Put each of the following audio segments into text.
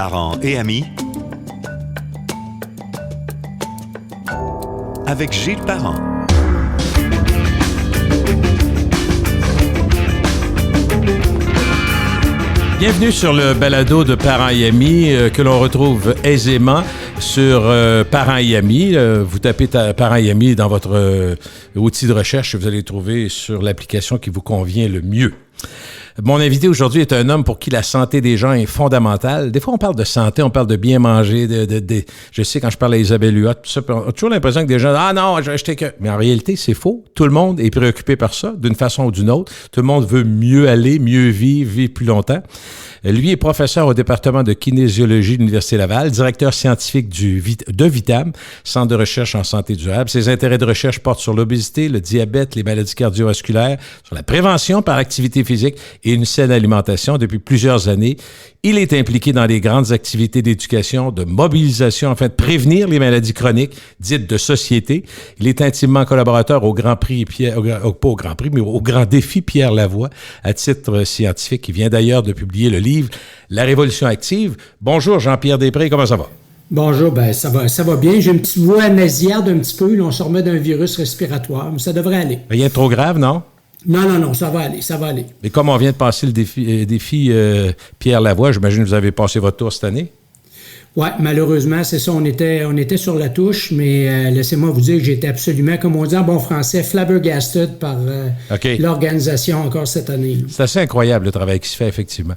parents et amis avec Gilles Parent. Bienvenue sur le balado de Parents et Amis que l'on retrouve aisément sur Parents et Amis. Vous tapez Parents et Amis dans votre outil de recherche et vous allez le trouver sur l'application qui vous convient le mieux. Mon invité aujourd'hui est un homme pour qui la santé des gens est fondamentale. Des fois, on parle de santé, on parle de bien manger. Je sais, quand je parle à Isabelle Huot, on a toujours l'impression que des gens disent « Ah non, j'ai acheté que... » Mais en réalité, c'est faux. Tout le monde est préoccupé par ça, d'une façon ou d'une autre. Tout le monde veut mieux aller, mieux vivre plus longtemps. Lui est professeur au département de kinésiologie de l'Université Laval, directeur scientifique de Vitam, Centre de recherche en santé durable. Ses intérêts de recherche portent sur l'obésité, le diabète, les maladies cardiovasculaires, sur la prévention par activité physique et une saine alimentation. Depuis plusieurs années, il est impliqué dans les grandes activités d'éducation, de mobilisation afin de prévenir les maladies chroniques dites de société. Il est intimement collaborateur au Grand Prix pas au Grand Prix, mais au Grand Défi Pierre Lavoie à titre scientifique. Il vient d'ailleurs de publier le livre La Révolution active. Bonjour Jean-Pierre Després, comment ça va? Bonjour, ben ça va bien. J'ai une petite voix nasillarde un petit peu. Là, on se remet d'un virus respiratoire, mais ça devrait aller. Rien de trop grave, non? Non, ça va aller. Mais comme on vient de passer le défi Pierre Lavoie, j'imagine que vous avez passé votre tour cette année? Oui, malheureusement, c'est ça. On était sur la touche, mais laissez-moi vous dire que j'étais absolument, comme on dit en bon français, flabbergasted par l'organisation encore cette année. C'est assez incroyable le travail qui se fait, effectivement.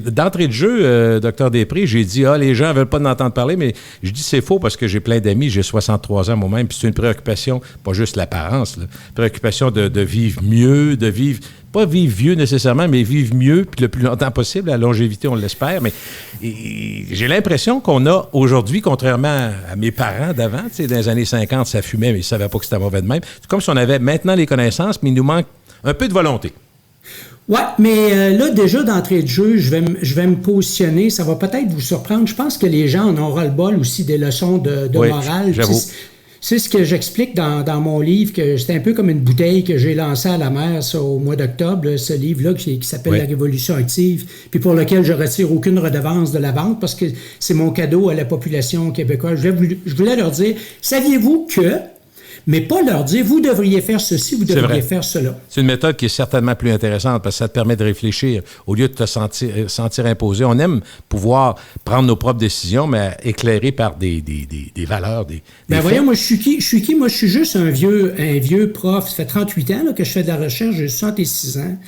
D'entrée de jeu, Dr Després, j'ai dit, les gens ne veulent pas en entendre parler, mais je dis c'est faux parce que j'ai plein d'amis, j'ai 63 ans moi-même, puis c'est une préoccupation, pas juste l'apparence, là, préoccupation de vivre mieux, de vivre... Pas vivre vieux nécessairement, mais vivre mieux puis le plus longtemps possible. La longévité, on l'espère. Mais j'ai l'impression qu'on a aujourd'hui, contrairement à mes parents d'avant, tu sais, dans les années 50, ça fumait, mais ils ne savaient pas que c'était mauvais de même. C'est comme si on avait maintenant les connaissances, mais il nous manque un peu de volonté. Oui, mais là, déjà, d'entrée de jeu, je vais me positionner. Ça va peut-être vous surprendre. Je pense que les gens en auront le bol aussi des leçons de morale. J'avoue. C'est ce que j'explique dans mon livre, que c'est un peu comme une bouteille que j'ai lancée à la mer ça, au mois d'octobre, là, ce livre-là qui s'appelle La Révolution active, puis pour lequel je retire aucune redevance de la vente parce que c'est mon cadeau à la population québécoise. Je voulais leur dire, saviez-vous que... Mais pas leur dire, vous devriez faire ceci, vous devriez faire cela. C'est une méthode qui est certainement plus intéressante parce que ça te permet de réfléchir au lieu de te sentir imposé. On aime pouvoir prendre nos propres décisions, mais éclairées par des valeurs, des voyons, moi, je suis qui? Moi, je suis juste un vieux prof. Ça fait 38 ans là, que je fais de la recherche, j'ai 66 ans.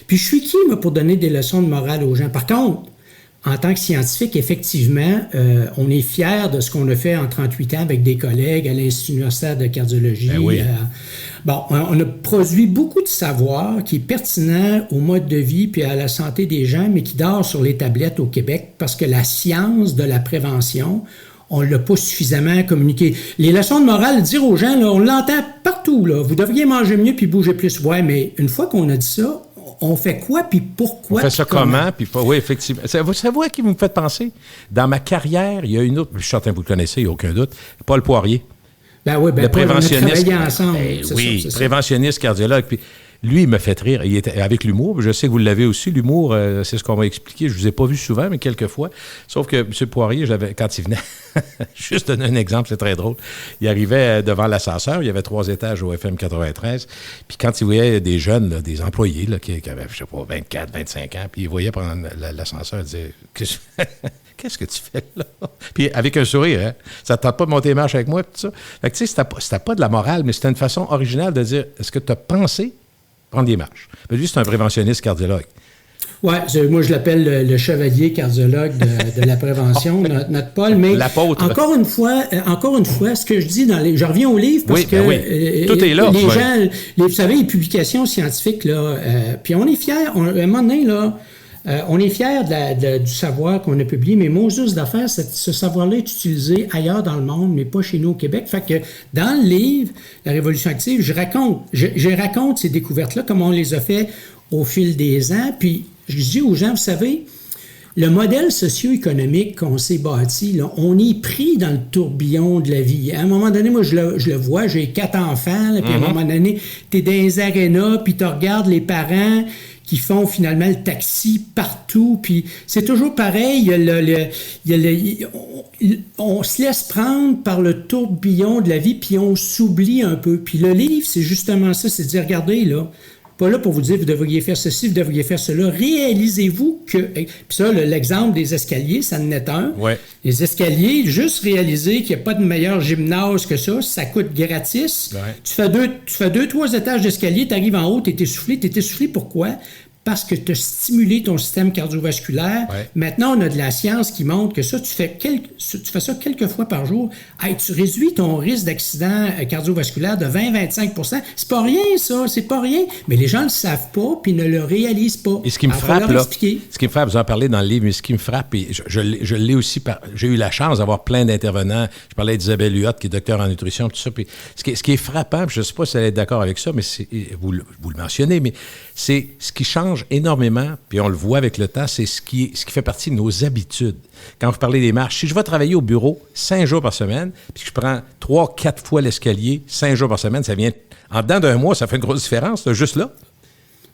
Puis je suis qui, moi, pour donner des leçons de morale aux gens? Par contre, en tant que scientifique, effectivement, on est fiers de ce qu'on a fait en 38 ans avec des collègues à l'Institut universitaire de cardiologie. Ben oui. On a produit beaucoup de savoir qui est pertinent au mode de vie puis à la santé des gens, mais qui dort sur les tablettes au Québec parce que la science de la prévention, on ne l'a pas suffisamment communiqué. Les leçons de morale, dire aux gens, là, on l'entend partout. Là, vous devriez manger mieux puis bouger plus. Ouais, mais une fois qu'on a dit ça, on fait quoi, puis pourquoi? On fait ça comment? Puis oui, effectivement. C'est vous à qui vous me faites penser? Dans ma carrière, il y a une autre, je suis certain que vous le connaissez, il n'y a aucun doute, Paul Poirier. Le préventionniste. On a travaillé ensemble. Préventionniste, cardiologue. Puis lui, il me fait rire. Il était avec l'humour. Je sais que vous l'avez aussi, l'humour, c'est ce qu'on m'a expliqué. Je ne vous ai pas vu souvent, mais quelques fois. Sauf que M. Poirier, quand il venait, juste donner un exemple, c'est très drôle. Il arrivait devant l'ascenseur. Il y avait 3 étages au FM 93. Puis quand il voyait des jeunes, là, des employés là, qui avaient, je sais pas, 24, 25 ans, puis il voyait prendre l'ascenseur, il disait qu'est-ce que tu fais là? Puis avec un sourire, hein? Ça ne tente pas de monter les marches avec moi, tout ça. Fait que tu sais, c'était pas de la morale, mais c'était une façon originale de dire, est-ce que tu as pensé prendre des marches? Mais lui, c'est un préventionniste cardiologue. Oui, moi je l'appelle le chevalier cardiologue de la prévention, notre Paul. Mais l'apôtre. Encore une fois, ce que je dis je reviens au livre parce que tout est là. Les gens, vous savez, les publications scientifiques là, puis on est fiers. À un moment donné là. On est fiers du savoir qu'on a publié, mais Moses d'affaires, ce savoir-là est utilisé ailleurs dans le monde, mais pas chez nous au Québec. Fait que dans le livre, La Révolution active, je raconte ces découvertes-là, comme on les a fait au fil des ans. Puis je dis aux gens, vous savez, le modèle socio-économique qu'on s'est bâti, là, on est pris dans le tourbillon de la vie. À un moment donné, moi, je le vois, j'ai 4 enfants, là, puis à un moment donné, t'es dans les arénas, puis tu regardes les parents qui font finalement le taxi partout. Puis c'est toujours pareil, on se laisse prendre par le tourbillon de la vie, puis on s'oublie un peu. Puis le livre, c'est justement ça, c'est de dire, regardez, là, pas là pour vous dire, vous devriez faire ceci, vous devriez faire cela. Réalisez-vous que... Puis ça, l'exemple des escaliers, ça en est un. Ouais. Les escaliers, juste réaliser qu'il n'y a pas de meilleur gymnase que ça coûte gratis. Ouais. Tu fais 2-3 étages d'escalier, tu arrives en haut, tu es essoufflé. Tu es essoufflé pourquoi? Parce que tu as stimulé ton système cardiovasculaire. Ouais. Maintenant, on a de la science qui montre que ça, tu fais ça quelques fois par jour. Hey, tu réduis ton risque d'accident cardiovasculaire de 20-25 %. C'est pas rien, ça. C'est pas rien. Mais les gens ne le savent pas puis ne le réalisent pas. Et ce qui me Alors, frappe, faut leur là, expliquer. ce qui me frappe, vous en parlez dans le livre, mais ce qui me frappe, et je l'ai aussi, j'ai eu la chance d'avoir plein d'intervenants. Je parlais d'Isabelle Huot, qui est docteur en nutrition, tout ça. Puis ce qui est frappant, puis je ne sais pas si vous allez être d'accord avec ça, mais vous le mentionnez, mais c'est ce qui change énormément, puis on le voit avec le temps, c'est ce qui fait partie de nos habitudes. Quand vous parlez des marches, si je vais travailler au bureau 5 jours par semaine, puis que je prends 3-4 fois l'escalier 5 jours par semaine, ça vient, en dedans d'un mois, ça fait une grosse différence, là, juste là.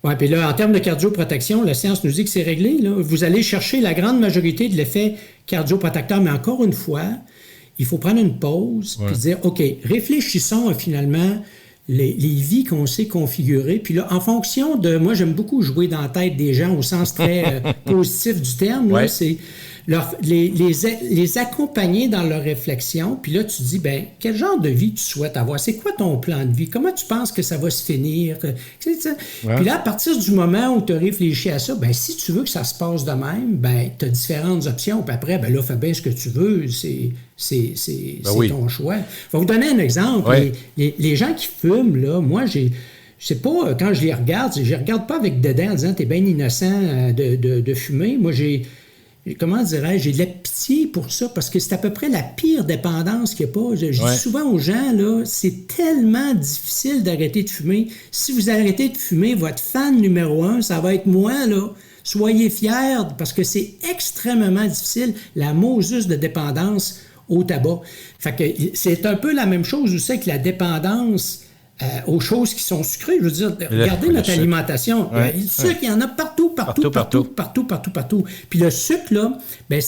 Oui, puis là, en termes de cardioprotection, la science nous dit que c'est réglé. Là. Vous allez chercher la grande majorité de l'effet cardioprotecteur, mais encore une fois, il faut prendre une pause puis dire, OK, réfléchissons finalement les vies qu'on sait configurer. Puis là, en fonction de... Moi, j'aime beaucoup jouer dans la tête des gens au sens très positif du terme. Là, c'est les accompagner dans leur réflexion. Puis là, tu dis, ben quel genre de vie tu souhaites avoir? C'est quoi ton plan de vie? Comment tu penses que ça va se finir? Puis là, à partir du moment où tu as réfléchi à ça, ben si tu veux que ça se passe de même, ben tu as différentes options. Puis après, ben là, fais bien ce que tu veux. C'est ton choix. Je vais vous donner un exemple. Oui. Les gens qui fument, là, moi, je sais pas, quand je les regarde, je les regarde pas avec dédain en disant t'es bien innocent de fumer. Moi, comment dirais-je, j'ai de la pitié pour ça parce que c'est à peu près la pire dépendance qu'il n'y a pas. Je dis souvent aux gens, là, c'est tellement difficile d'arrêter de fumer. Si vous arrêtez de fumer, votre fan numéro 1, ça va être moi, là. Soyez fiers parce que c'est extrêmement difficile, la Moses de dépendance au tabac. Fait que c'est un peu la même chose aussi avec la dépendance aux choses qui sont sucrées. Je veux dire, regardez notre alimentation. Le sucre, il y en a partout. Puis le sucre, là, ben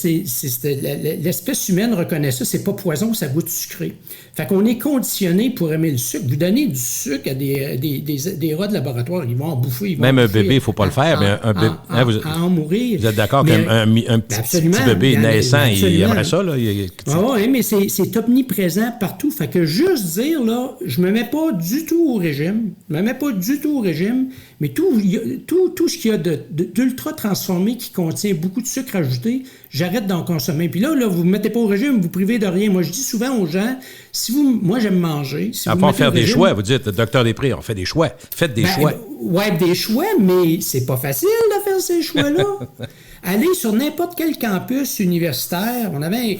l'espèce humaine reconnaît ça, c'est pas poison, ça goûte sucré. Fait qu'on est conditionné pour aimer le sucre. Vous donnez du sucre à des rats de laboratoire, ils vont en bouffer. Même un bébé, il ne faut pas le faire, mais un bébé... à en mourir. Vous êtes d'accord qu'un petit bébé naissant, il aimerait ça, là? Oui, mais c'est omniprésent partout. Fait que juste dire, là, je me mets pas du tout au régime. Mais tout ce qu'il y a d'ultra transformé qui contient beaucoup de sucre ajouté, j'arrête d'en consommer. Puis là, vous ne me mettez pas au régime, vous ne privez de rien. Moi, je dis souvent aux gens, moi, j'aime manger. Si à part faire des choix, vous dites, Docteur Després, on fait des choix. Faites des choix. Oui, des choix, mais c'est pas facile de faire ces choix-là. Allez sur n'importe quel campus universitaire. On avait un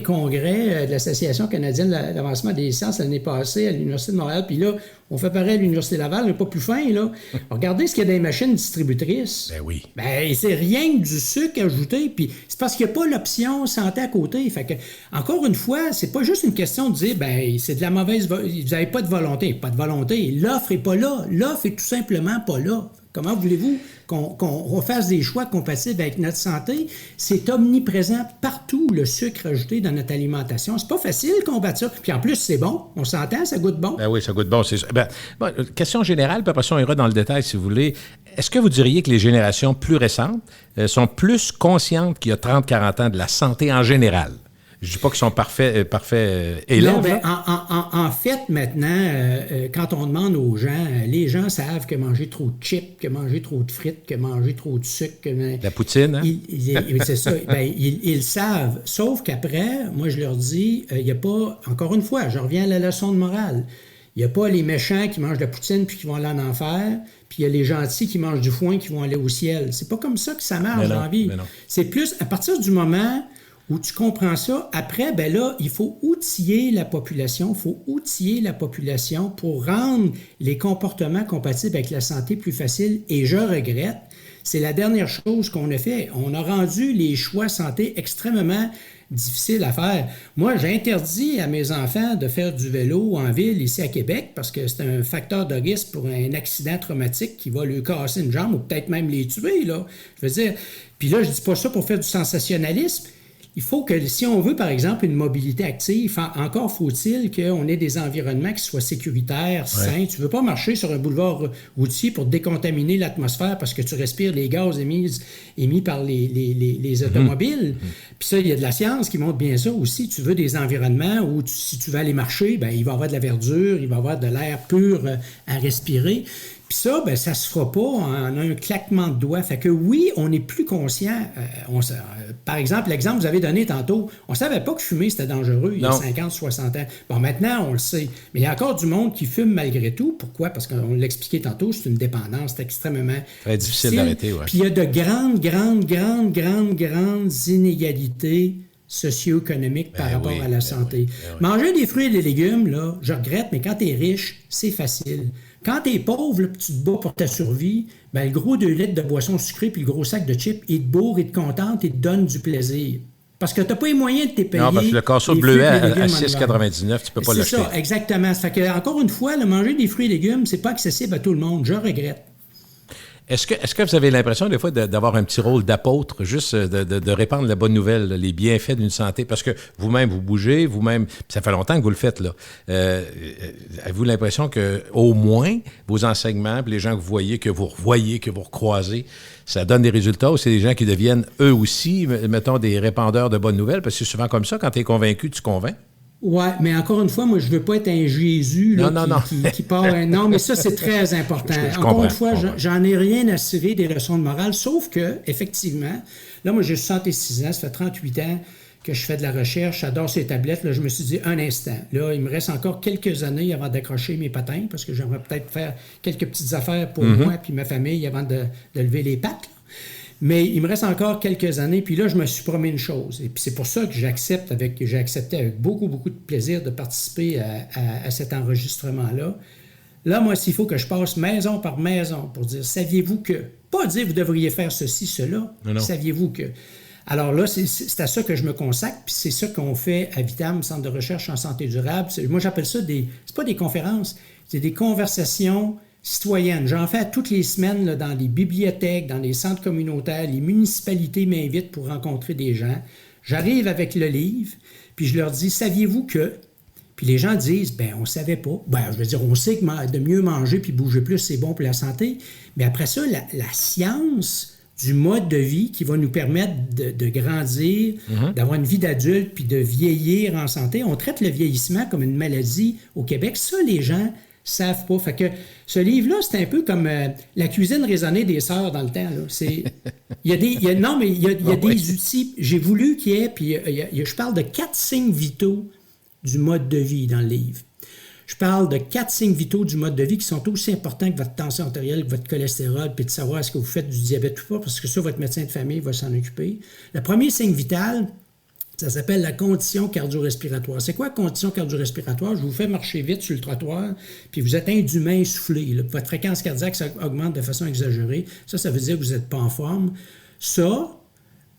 congrès de l'Association canadienne de l'avancement des sciences l'année passée à l'Université de Montréal. Puis là, on fait pareil à l'Université Laval, mais pas plus fin, là. Regardez ce qu'il y a dans les machines distributrices. Ben oui. Ben, c'est rien que du sucre ajouté. Puis c'est parce qu'il n'y a pas l'option santé à côté. Fait que, encore une fois, c'est pas juste une question de dire, ben, c'est de la mauvaise... Vous n'avez pas de volonté. Pas de volonté. L'offre n'est pas là. L'offre est tout simplement pas là. Comment voulez-vous qu'on fasse des choix compatibles avec notre santé? C'est omniprésent partout, le sucre ajouté dans notre alimentation. C'est pas facile de combattre ça. Puis en plus, c'est bon. On s'entend, ça goûte bon. Ben oui, ça goûte bon. Question générale, puis après ça, on ira dans le détail si vous voulez. Est-ce que vous diriez que les générations plus récentes sont plus conscientes qu'il y a 30-40 ans de la santé en général? Je ne dis pas qu'ils sont parfaits élèves. Non, en fait, maintenant, quand on demande aux gens, les gens savent que manger trop de chips, que manger trop de frites, que manger trop de sucre... La poutine, hein? C'est ça. Ils savent. Sauf qu'après, moi, je leur dis, il n'y a pas... Encore une fois, je reviens à la leçon de morale. Il n'y a pas les méchants qui mangent de la poutine puis qui vont aller en enfer, puis il y a les gentils qui mangent du foin qui vont aller au ciel. C'est pas comme ça que ça marche dans la vie. C'est plus, à partir du moment... où tu comprends ça, après, ben là, il faut outiller la population, pour rendre les comportements compatibles avec la santé plus faciles. Et je regrette, c'est la dernière chose qu'on a fait. On a rendu les choix santé extrêmement difficile à faire. Moi, j'ai interdit à mes enfants de faire du vélo en ville ici à Québec parce que c'est un facteur de risque pour un accident traumatique qui va lui casser une jambe ou peut-être même les tuer, là. Je veux dire, puis là, je dis pas ça pour faire du sensationnalisme. Il faut que, si on veut, par exemple, une mobilité active, encore faut-il qu'on ait des environnements qui soient sécuritaires, sains. Tu ne veux pas marcher sur un boulevard routier pour décontaminer l'atmosphère parce que tu respires les gaz émis par les automobiles. Puis ça, il y a de la science qui montre bien ça aussi. Tu veux des environnements où, si tu veux aller marcher, ben, il va y avoir de la verdure, il va y avoir de l'air pur à respirer. Puis ça, ben, ça se fera pas en un claquement de doigts. Fait que oui, on est plus conscient. Par exemple, l'exemple que vous avez donné tantôt, on savait pas que fumer, c'était dangereux il y a 50, 60 ans. Bon, maintenant, on le sait. Mais il y a encore du monde qui fume malgré tout. Pourquoi? Parce qu'on l'expliquait tantôt, c'est une dépendance. C'est extrêmement très difficile d'arrêter, ouais. Puis il y a de grandes inégalités socio-économiques par rapport à la santé. Manger des fruits et des légumes, là, je regrette, mais quand tu es riche, c'est facile. Quand t'es pauvre, là, puis tu te bats pour ta survie, ben, le gros 2 litres de boisson sucrée puis le gros sac de chips, il te bourre, il te contente, il te donne du plaisir. Parce que t'as pas les moyens de te payer. Non, parce que le casseau de bleuet à 6,99, tu peux pas l'acheter. C'est ça, exactement. Ça fait que, encore une fois, le manger des fruits et légumes, c'est pas accessible à tout le monde. Je regrette. Est-ce que vous avez l'impression, des fois, d'avoir un petit rôle d'apôtre, juste de répandre la bonne nouvelle, les bienfaits d'une santé? Parce que vous-même, vous bougez, vous-même, ça fait longtemps que vous le faites, là. Avez-vous l'impression que, au moins, vos enseignements, puis les gens que vous voyez, que vous revoyez, que vous recroisez, ça donne des résultats, ou c'est des gens qui deviennent, eux aussi, mettons, des répandeurs de bonnes nouvelles? Parce que c'est souvent comme ça, quand tu es convaincu, tu convaincs. Oui, mais encore une fois, moi, je ne veux pas être un Jésus là, qui part. Non, mais ça, c'est très important. Encore une fois, j'en ai rien à cirer des leçons de morale, sauf que, effectivement, là, moi, j'ai 66 ans, ça fait 38 ans que je fais de la recherche, j'adore ces tablettes. Là, je me suis dit, un instant, là, il me reste encore quelques années avant d'accrocher mes patins, parce que j'aimerais peut-être faire quelques petites affaires pour moi et ma famille avant de lever les pattes, là. Mais il me reste encore quelques années, puis là, je me suis promis une chose. Et puis c'est pour ça que j'ai accepté avec beaucoup, beaucoup de plaisir de participer à cet enregistrement-là. Là, moi, s'il faut que je passe maison par maison pour dire, saviez-vous que... Pas dire, vous devriez faire ceci, cela. Non. Saviez-vous que... Alors là, c'est à ça que je me consacre, puis c'est ça qu'on fait à Vitam, Centre de recherche en santé durable. Moi, j'appelle ça c'est pas des conférences, c'est des conversations citoyenne. J'en fais toutes les semaines là, dans les bibliothèques, dans les centres communautaires. Les municipalités m'invitent pour rencontrer des gens. J'arrive avec le livre, puis je leur dis, saviez-vous que... Puis les gens disent, ben on savait pas. Ben, je veux dire, on sait que de mieux manger puis bouger plus, c'est bon pour la santé. Mais après ça, la science du mode de vie qui va nous permettre de grandir, d'avoir une vie d'adulte puis de vieillir en santé. On traite le vieillissement comme une maladie au Québec. Ça, les gens savent pas. Fait que ce livre-là, c'est un peu comme la cuisine raisonnée des sœurs dans le temps. Là. Il y a des outils. J'ai voulu qu'il y ait, puis je parle de 4 signes vitaux du mode de vie dans le livre. Je parle de 4 signes vitaux du mode de vie qui sont aussi importants que votre tension artérielle, que votre cholestérol, puis de savoir est-ce que vous faites du diabète ou pas, parce que ça, votre médecin de famille va s'en occuper. Le premier signe vital, ça s'appelle la condition cardio-respiratoire. C'est quoi la condition cardio-respiratoire? Je vous fais marcher vite sur le trottoir, puis vous êtes indûment essoufflé. Là. Votre fréquence cardiaque ça augmente de façon exagérée. Ça veut dire que vous n'êtes pas en forme. Ça,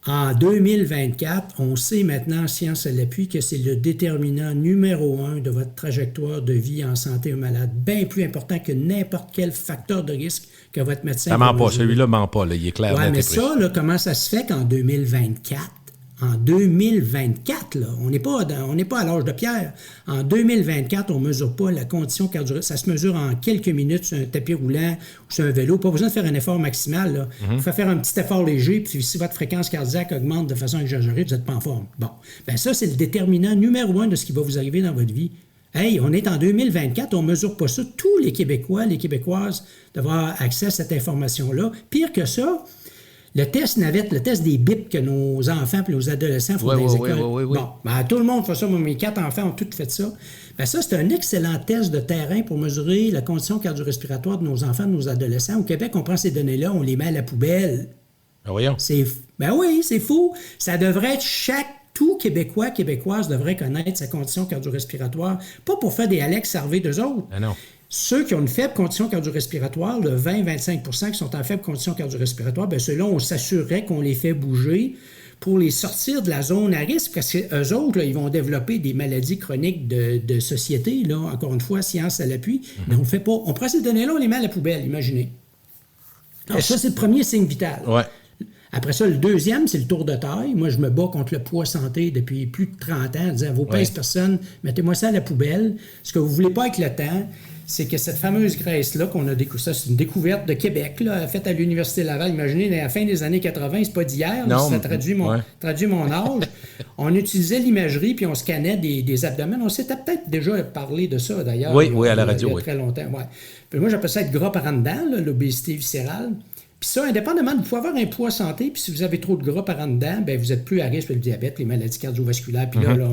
en 2024, on sait maintenant, science à l'appui, que c'est le déterminant numéro 1 de votre trajectoire de vie en santé ou malade. Bien plus important que n'importe quel facteur de risque que votre médecin... Ça ment pas, celui-là ment pas, là. Il est clair. Oui, mais ça, là, comment ça se fait qu'en 2024... En 2024, là, on n'est pas à l'âge de pierre. En 2024, on ne mesure pas la condition cardio. Ça se mesure en quelques minutes sur un tapis roulant ou sur un vélo. Pas besoin de faire un effort maximal. Là. Il faut faire un petit effort léger, puis si votre fréquence cardiaque augmente de façon exagérée, vous n'êtes pas en forme. Bon, bien ça, c'est le déterminant numéro 1 de ce qui va vous arriver dans votre vie. Hey, on est en 2024, on ne mesure pas ça. Tous les Québécois, les Québécoises doivent avoir accès à cette information-là. Pire que ça, le test navette, le test des bips que nos enfants et nos adolescents font dans les écoles. Oui. Bon, ben, tout le monde fait ça. Mes 4 enfants ont tous fait ça. Ben, ça, c'est un excellent test de terrain pour mesurer la condition cardio-respiratoire de nos enfants, de nos adolescents. Au Québec, on prend ces données-là, on les met à la poubelle. Ben voyons. Ben oui, c'est fou. Ça devrait être tout Québécois, Québécoise devrait connaître sa condition cardio-respiratoire. Pas pour faire des Alex Harvey d'eux autres. Ben non. Ceux qui ont une faible condition cardio-respiratoire, le 20-25% qui sont en faible condition cardio-respiratoire, bien ceux-là, on s'assurerait qu'on les fait bouger pour les sortir de la zone à risque, parce qu'eux autres, là, ils vont développer des maladies chroniques de société, là, encore une fois, science à l'appui, mais on ne fait pas. On prend ces données-là, on les met à la poubelle, imaginez. Alors ça, c'est le premier signe vital. Ouais. Après ça, le deuxième, c'est le tour de taille. Moi, je me bats contre le poids santé depuis plus de 30 ans, en disant, vos pinces personnes, mettez-moi ça à la poubelle. Ce que vous ne voulez pas avec le temps, c'est que cette fameuse graisse-là qu'on a découverte, ça, c'est une découverte de Québec, là, faite à l'Université Laval. Imaginez, à la fin des années 80, c'est pas d'hier, là, ça traduit mon âge. On utilisait l'imagerie, puis on scannait des abdomens. On s'était peut-être déjà parlé de ça, d'ailleurs. Oui, à la radio, il y a très longtemps. Ouais. Puis moi, j'appelle ça être gras par en dedans, là, l'obésité viscérale. Puis ça, indépendamment, vous pouvez avoir un poids santé, puis si vous avez trop de gras par en dedans, bien, vous êtes plus à risque pour le diabète, les maladies cardiovasculaires. Puis là,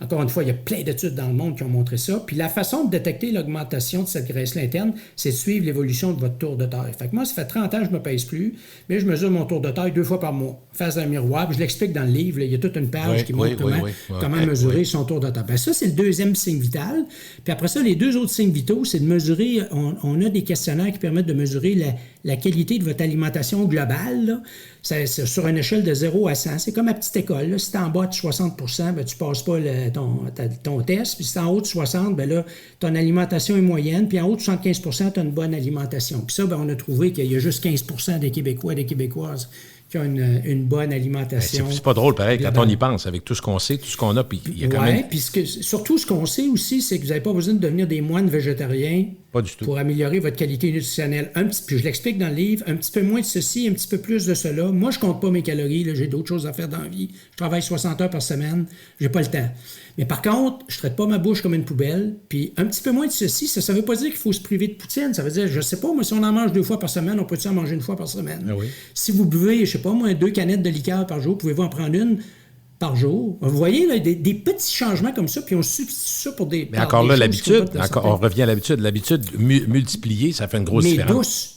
encore une fois, il y a plein d'études dans le monde qui ont montré ça. Puis la façon de détecter l'augmentation de cette graisse-là interne, c'est de suivre l'évolution de votre tour de taille. Fait que moi, ça fait 30 ans que je ne me pèse plus, mais je mesure mon tour de taille 2 fois par mois, face à un miroir. Puis je l'explique dans le livre, là, il y a toute une page qui montre comment mesurer son tour de taille. Bien, ça, c'est le deuxième signe vital. Puis après ça, les deux autres signes vitaux, c'est de mesurer, on a des questionnaires qui permettent de mesurer la qualité de votre alimentation globale, là. C'est sur une échelle de 0 à 100. C'est comme à petite école. Là. Si tu es en bas de 60 ben, tu ne passes pas ton test. Puis si tu es en haut de 60 ben là, ton alimentation est moyenne. Puis en haut de 75 tu as une bonne alimentation. Puis ça, ben, on a trouvé qu'il y a juste 15 des Québécois et des Québécoises qui ont une bonne alimentation. C'est pas drôle, pareil, quand on y pense, avec tout ce qu'on sait, tout ce qu'on a, puis il y a quand même... puis surtout, ce qu'on sait aussi, c'est que vous n'avez pas besoin de devenir des moines végétariens pas du tout. Pour améliorer votre qualité nutritionnelle. Puis je l'explique dans le livre, un petit peu moins de ceci, un petit peu plus de cela. Moi, je compte pas mes calories, là, j'ai d'autres choses à faire dans la vie. Je travaille 60 heures par semaine, j'ai pas le temps. Mais par contre, je traite pas ma bouche comme une poubelle, puis un petit peu moins de ceci, ça veut pas dire qu'il faut se priver de poutine, ça veut dire, je sais pas, moi, si on en mange 2 fois par semaine, on peut-tu en manger 1 fois par semaine? Ah oui. Si vous buvez, je sais pas, moi, 2 canettes de liqueur par jour, pouvez-vous en prendre une par jour? Vous voyez, là, des petits changements comme ça, puis on substitue ça pour des... Mais encore là, l'habitude, on revient à l'habitude. L'habitude multipliée, ça fait une grosse différence.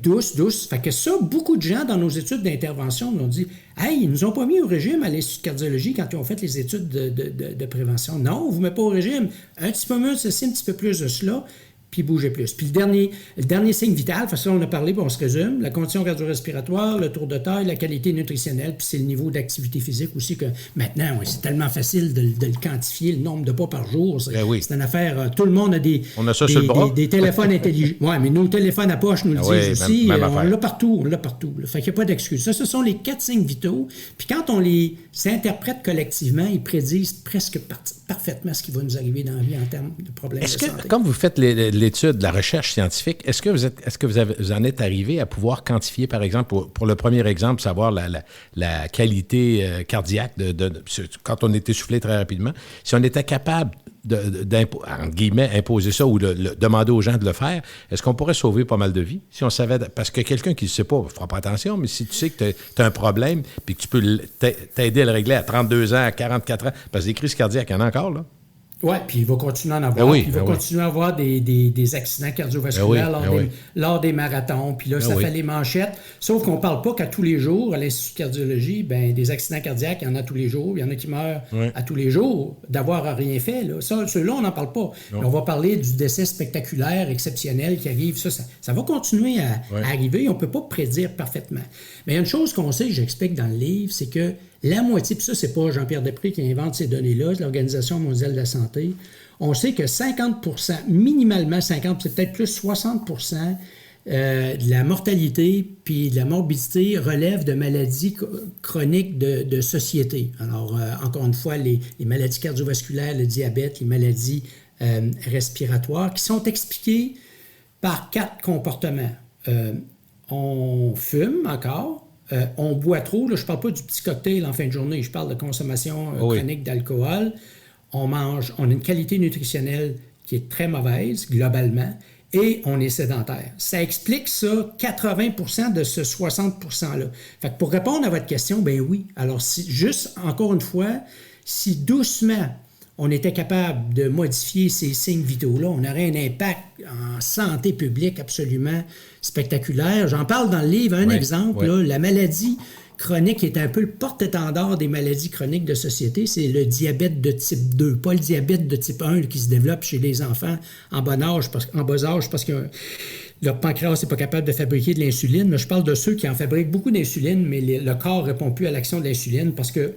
Douce. Douce. Fait que ça, beaucoup de gens dans nos études d'intervention nous ont dit « Hey, ils nous ont pas mis au régime à l'Institut de cardiologie quand ils ont fait les études de prévention. Non, on vous met pas au régime. Un petit peu mieux de ceci, un petit peu plus de cela. » Puis bouger plus. Puis le dernier signe vital, parce que là, on a parlé, puis on se résume, la condition cardio-respiratoire, le tour de taille, la qualité nutritionnelle, puis c'est le niveau d'activité physique aussi que maintenant, c'est tellement facile de le quantifier, le nombre de pas par jour. C'est une affaire, tout le monde a des téléphones intelligents. Oui, mais nos téléphones à poche nous le disent aussi. Même on l'a partout. Fait qu'il n'y a pas d'excuse. Ça, ce sont les 4 signes vitaux. Puis quand on les interprète collectivement, ils prédisent presque parfaitement ce qui va nous arriver dans la vie en termes de problèmes de santé. Comme vous faites l'étude, la recherche scientifique, est-ce que vous en êtes arrivé à pouvoir quantifier, par exemple, pour le premier exemple, savoir la qualité cardiaque quand on est essoufflé très rapidement, si on était capable entre guillemets, imposer ça ou demander aux gens de le faire, est-ce qu'on pourrait sauver pas mal de vies si on savait... Parce que quelqu'un qui ne sait pas ne fera pas attention, mais si tu sais que tu as un problème puis que tu peux t'aider à le régler à 32 ans, à 44 ans, parce que des crises cardiaques, il y en a encore, là. Oui, puis il va continuer à en avoir. Il va continuer à avoir des accidents cardiovasculaires lors des marathons. Puis là, ça fait les manchettes. Sauf qu'on ne parle pas qu'à tous les jours, à l'Institut de cardiologie, des accidents cardiaques, il y en a tous les jours. Il y en a qui meurent à tous les jours d'avoir rien fait. Là. Ceux-là, on n'en parle pas. Mais on va parler du décès spectaculaire, exceptionnel qui arrive. Ça va continuer à arriver. On ne peut pas prédire parfaitement. Mais il y a une chose qu'on sait, que j'explique dans le livre, c'est que la moitié, puis ça, c'est pas Jean-Pierre Després qui invente ces données-là, c'est l'Organisation mondiale de la santé. On sait que 50%, minimalement 50%, c'est peut-être plus 60% de la mortalité puis de la morbidité relève de maladies chroniques de société. Alors, encore une fois, les maladies cardiovasculaires, le diabète, les maladies respiratoires, qui sont expliquées par 4 comportements. On fume encore. On boit trop, là, je ne parle pas du petit cocktail en fin de journée, je parle de consommation chronique d'alcool. On a une qualité nutritionnelle qui est très mauvaise, globalement, et on est sédentaire. Ça explique ça, 80% de ce 60%-là. Fait que pour répondre à votre question, ben oui. Alors, juste, encore une fois, si doucement, on était capable de modifier ces signes vitaux-là, on aurait un impact en santé publique absolument spectaculaire. J'en parle dans le livre. Un exemple, là, la maladie chronique qui est un peu le porte-étendard des maladies chroniques de société, c'est le diabète de type 2, pas le diabète de type 1 qui se développe chez les enfants en bas âge parce que leur pancréas n'est pas capable de fabriquer de l'insuline. Mais je parle de ceux qui en fabriquent beaucoup d'insuline, mais le corps ne répond plus à l'action de l'insuline parce que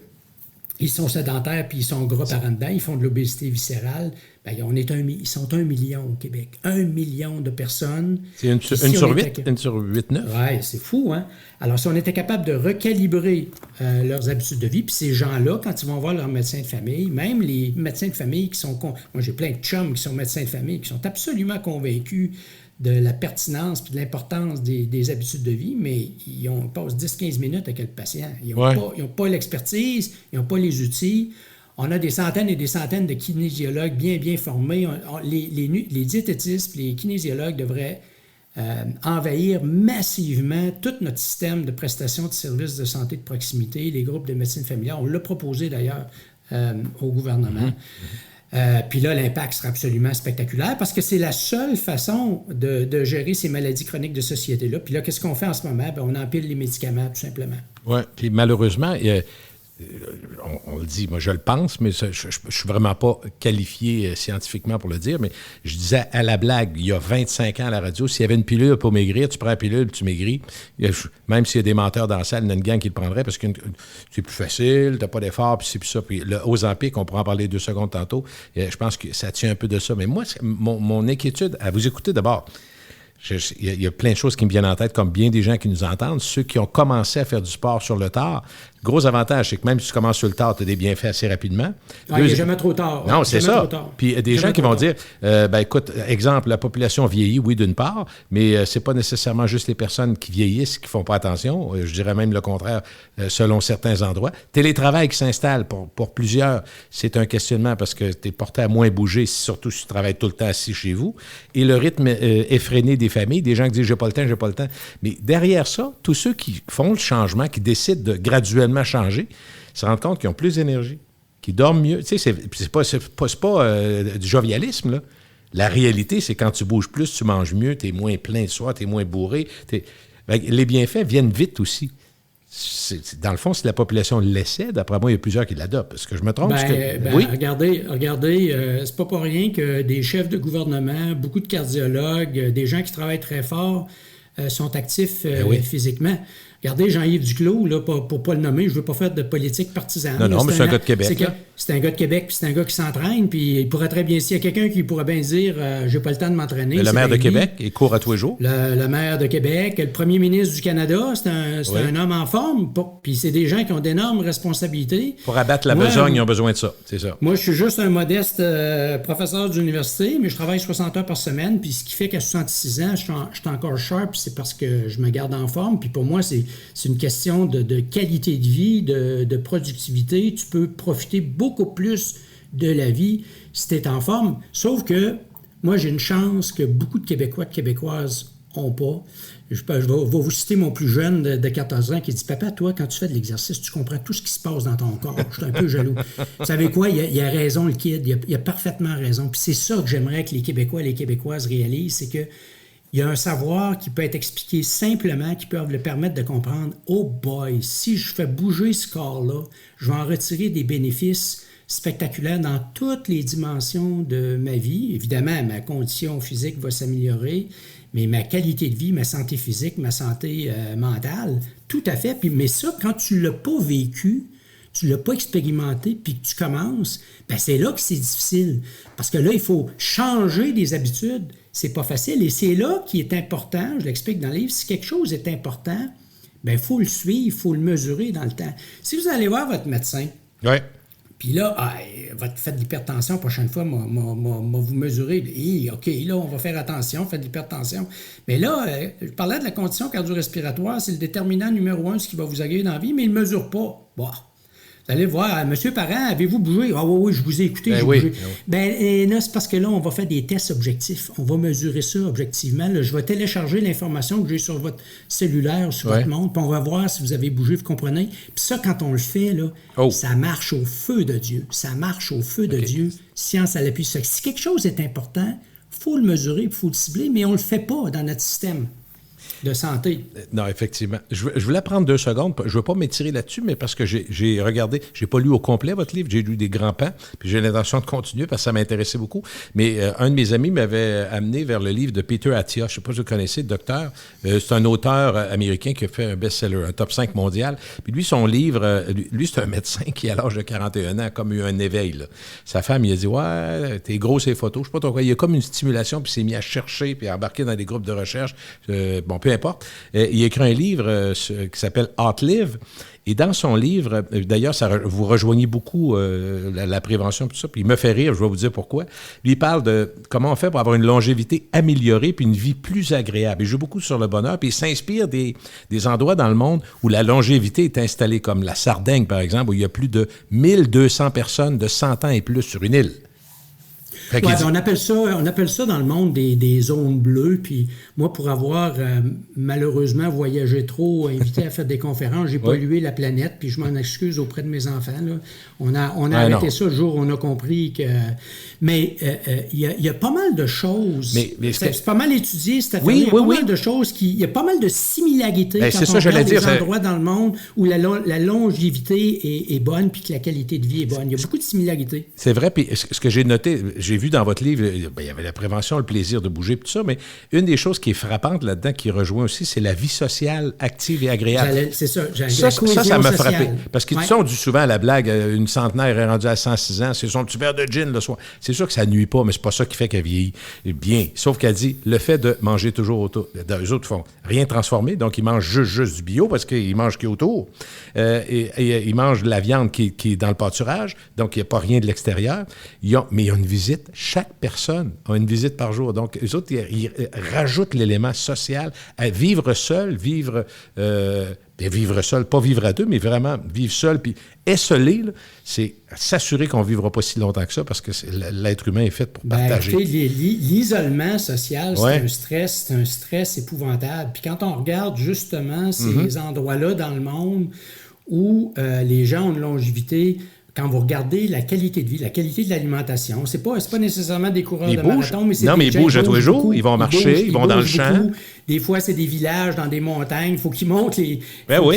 ils sont sédentaires puis ils sont gras par en dedans, ils font de l'obésité viscérale. Bien, ils sont 1 million au Québec. 1 million de personnes. C'est une sur 8, 9. Oui, c'est fou, hein? Alors, si on était capable de recalibrer leurs habitudes de vie, puis ces gens-là, quand ils vont voir leur médecin de famille, même les médecins de famille qui sont... Moi, j'ai plein de chums qui sont médecins de famille, qui sont absolument convaincus de la pertinence et de l'importance des habitudes de vie, mais ils passent 10-15 minutes avec le patient. Ils n'ont pas l'expertise, ils n'ont pas les outils. On a des centaines et des centaines de kinésiologues bien formés. Les diététistes, les kinésiologues devraient envahir massivement tout notre système de prestation de services de santé de proximité, les groupes de médecine familiale. On l'a proposé d'ailleurs au gouvernement. Puis là, l'impact sera absolument spectaculaire parce que c'est la seule façon de gérer ces maladies chroniques de société-là. Puis là, qu'est-ce qu'on fait en ce moment? Bien, on empile les médicaments, tout simplement. Oui, puis malheureusement, on le dit, moi je le pense, mais je ne suis vraiment pas qualifié scientifiquement pour le dire, mais je disais à la blague, il y a 25 ans à la radio, s'il y avait une pilule pour maigrir, tu prends la pilule, tu maigris. Même s'il y a des menteurs dans la salle, il y a une gang qui le prendrait parce que c'est plus facile, tu n'as pas d'effort, puis c'est plus ça. Puis le Ozempic, on pourra en parler 2 secondes tantôt, je pense que ça tient un peu de ça. Mais moi, mon inquiétude, à vous écouter d'abord, il y a plein de choses qui me viennent en tête, comme bien des gens qui nous entendent, ceux qui ont commencé à faire du sport sur le tard. Gros avantage, c'est que même si tu commences sur le tard, tu as des bienfaits assez rapidement. Il n'est jamais trop tard. Non, c'est ça. Puis des gens qui vont dire, écoute, exemple, la population vieillit, oui, d'une part, mais c'est pas nécessairement juste les personnes qui vieillissent qui font pas attention. Je dirais même le contraire, selon certains endroits. Télétravail qui s'installe pour plusieurs, c'est un questionnement parce que tu es porté à moins bouger, surtout si tu travailles tout le temps assis chez vous. Et le rythme effréné des familles, des gens qui disent, j'ai pas le temps. Mais derrière ça, tous ceux qui font le changement, qui décident de graduellement changer, se rendent compte qu'ils ont plus d'énergie, qu'ils dorment mieux. Tu sais, c'est pas du jovialisme, là. La réalité, c'est quand tu bouges plus, tu manges mieux, tu es moins plein de soir, tu es moins bourré. Les bienfaits viennent vite aussi. Dans le fond, si la population l'essaie, d'après moi, il y a plusieurs qui l'adoptent. Est-ce que je me trompe? Oui? Regardez, c'est pas pour rien que des chefs de gouvernement, beaucoup de cardiologues, des gens qui travaillent très fort sont actifs physiquement. Regardez Jean-Yves Duclos, là, pour ne pas le nommer, je ne veux pas faire de politique partisane. Non, mais c'est un gars de Québec. C'est un gars de Québec, puis c'est un gars qui s'entraîne, puis il pourrait très bien, s'il y a quelqu'un qui pourrait bien dire j'ai pas le temps de m'entraîner. Le maire de Québec, il court à tous les jours. Le maire de Québec, le premier ministre du Canada, c'est un homme en forme, puis c'est des gens qui ont d'énormes responsabilités. Pour abattre la besogne, ils ont besoin de ça, c'est ça. Moi, je suis juste un modeste professeur d'université, mais je travaille 60 heures par semaine, puis ce qui fait qu'à 66 ans, je suis encore sharp, c'est parce que je me garde en forme, puis pour moi, c'est une question de qualité de vie, de productivité. Tu peux profiter beaucoup plus de la vie si tu es en forme. Sauf que moi, j'ai une chance que beaucoup de Québécois, de Québécoises n'ont pas. Je vais vous citer mon plus jeune de 14 ans qui dit « Papa, toi, quand tu fais de l'exercice, tu comprends tout ce qui se passe dans ton corps. Je suis un peu jaloux. » Vous savez quoi? Il a raison, le kid. Il a parfaitement raison. Puis c'est ça que j'aimerais que les Québécois et les Québécoises réalisent, c'est que il y a un savoir qui peut être expliqué simplement, qui peut le permettre de comprendre « Oh boy, si je fais bouger ce corps-là, je vais en retirer des bénéfices spectaculaires dans toutes les dimensions de ma vie. Évidemment, ma condition physique va s'améliorer, mais ma qualité de vie, ma santé physique, ma santé mentale, tout à fait. Mais ça, quand tu ne l'as pas vécu, tu ne l'as pas expérimenté, puis que tu commences, bien c'est là que c'est difficile. Parce que là, il faut changer des habitudes. C'est pas facile. Et c'est là qui est important, je l'explique dans le livre, si quelque chose est important, bien, il faut le suivre, il faut le mesurer dans le temps. Si vous allez voir votre médecin, puis là, faites de l'hypertension, la prochaine fois, vous mesurez. OK, là, on va faire attention, faites de l'hypertension. Mais là, je parlais de la condition cardio-respiratoire, c'est le déterminant numéro 1 de ce qui va vous aguer dans la vie, mais il ne mesure pas. Bon. Vous allez voir, Monsieur Parent, avez-vous bougé? Ah oui, je vous ai écouté, j'ai bougé. Là, c'est parce que là, on va faire des tests objectifs. On va mesurer ça objectivement. Là, je vais télécharger l'information que j'ai sur votre cellulaire, sur votre montre, puis on va voir si vous avez bougé, vous comprenez? Puis ça, quand on le fait, là, ça marche au feu de Dieu. Ça marche au feu de Dieu. Science à l'appui. Si quelque chose est important, il faut le mesurer, il faut le cibler, mais on ne le fait pas dans notre système. de santé. Non, effectivement. Je voulais prendre 2 secondes. Je ne veux pas m'étirer là-dessus, mais parce que j'ai regardé, je n'ai pas lu au complet votre livre, j'ai lu des grands pans, puis j'ai l'intention de continuer parce que ça m'intéressait beaucoup. Mais un de mes amis m'avait amené vers le livre de Peter Attia. Je ne sais pas si vous connaissez, le docteur. C'est un auteur américain qui a fait un best-seller, un top 5 mondial. Puis lui, son livre, lui, c'est un médecin qui, à l'âge de 41 ans, a comme eu un éveil. Là. Sa femme, il a dit « Ouais, t'es gros ces photos. » Je sais pas trop quoi. Il y a comme une stimulation, puis il s'est mis à chercher, puis à embarquer dans des groupes de recherche. Bon, peu importe. Il a écrit un livre qui s'appelle « Outlive ». Et dans son livre, d'ailleurs, vous rejoignez beaucoup la prévention, tout ça, puis il me fait rire, je vais vous dire pourquoi. Lui, il parle de comment on fait pour avoir une longévité améliorée puis une vie plus agréable. Il joue beaucoup sur le bonheur, puis il s'inspire des endroits dans le monde où la longévité est installée, comme la Sardaigne, par exemple, où il y a plus de 1200 personnes de 100 ans et plus sur une île. Ouais, on appelle ça dans le monde des zones bleues. Puis moi, pour avoir malheureusement voyagé trop, invité à faire des conférences, j'ai pollué la planète. Puis je m'en excuse auprès de mes enfants. Là. On a arrêté ça le jour où on a compris que. Mais il y a pas mal de choses. Mais c'est pas mal étudié cette affaire. Il y a pas mal de choses il y a pas mal de similarités quand on regarde des endroits dans le monde où la longévité est bonne puis que la qualité de vie est bonne. Il y a beaucoup de similarités. C'est vrai. Puis ce que j'ai noté, j'ai vu dans votre livre, il y avait la prévention, le plaisir de bouger, tout ça, mais une des choses qui est frappante là-dedans, qui rejoint aussi, c'est la vie sociale active et agréable. C'est ça. Ça m'a frappé. Parce qu'ils on dit souvent à la blague, une centenaire est rendue à 106 ans, c'est son petit verre de gin le soir. C'est sûr que ça nuit pas, mais c'est pas ça qui fait qu'elle vieillit bien. Sauf qu'elle dit, le fait de manger toujours autour. Les autres font rien transformé, donc ils mangent juste du bio parce qu'ils mangent ce qu'il y a autour. Et ils mangent de la viande qui est dans le pâturage, donc il n'y a pas rien de l'extérieur. Mais il y a une visite. Chaque personne a une visite par jour. Donc, eux autres, ils rajoutent l'élément social à vivre seul, vivre seul, pas vivre à deux, mais vraiment vivre seul. Puis esseler, c'est s'assurer qu'on ne vivra pas si longtemps que ça parce que l'être humain est fait pour partager. L'isolement social, c'est un stress épouvantable. Puis quand on regarde justement ces endroits-là dans le monde où les gens ont une longévité, quand vous regardez la qualité de vie, la qualité de l'alimentation, c'est pas nécessairement des coureurs de marathon, mais c'est mais ils bougent tous les jours, ils vont marcher, ils vont dans le champ. Des fois, c'est des villages dans des montagnes, il faut qu'ils montent qu'ils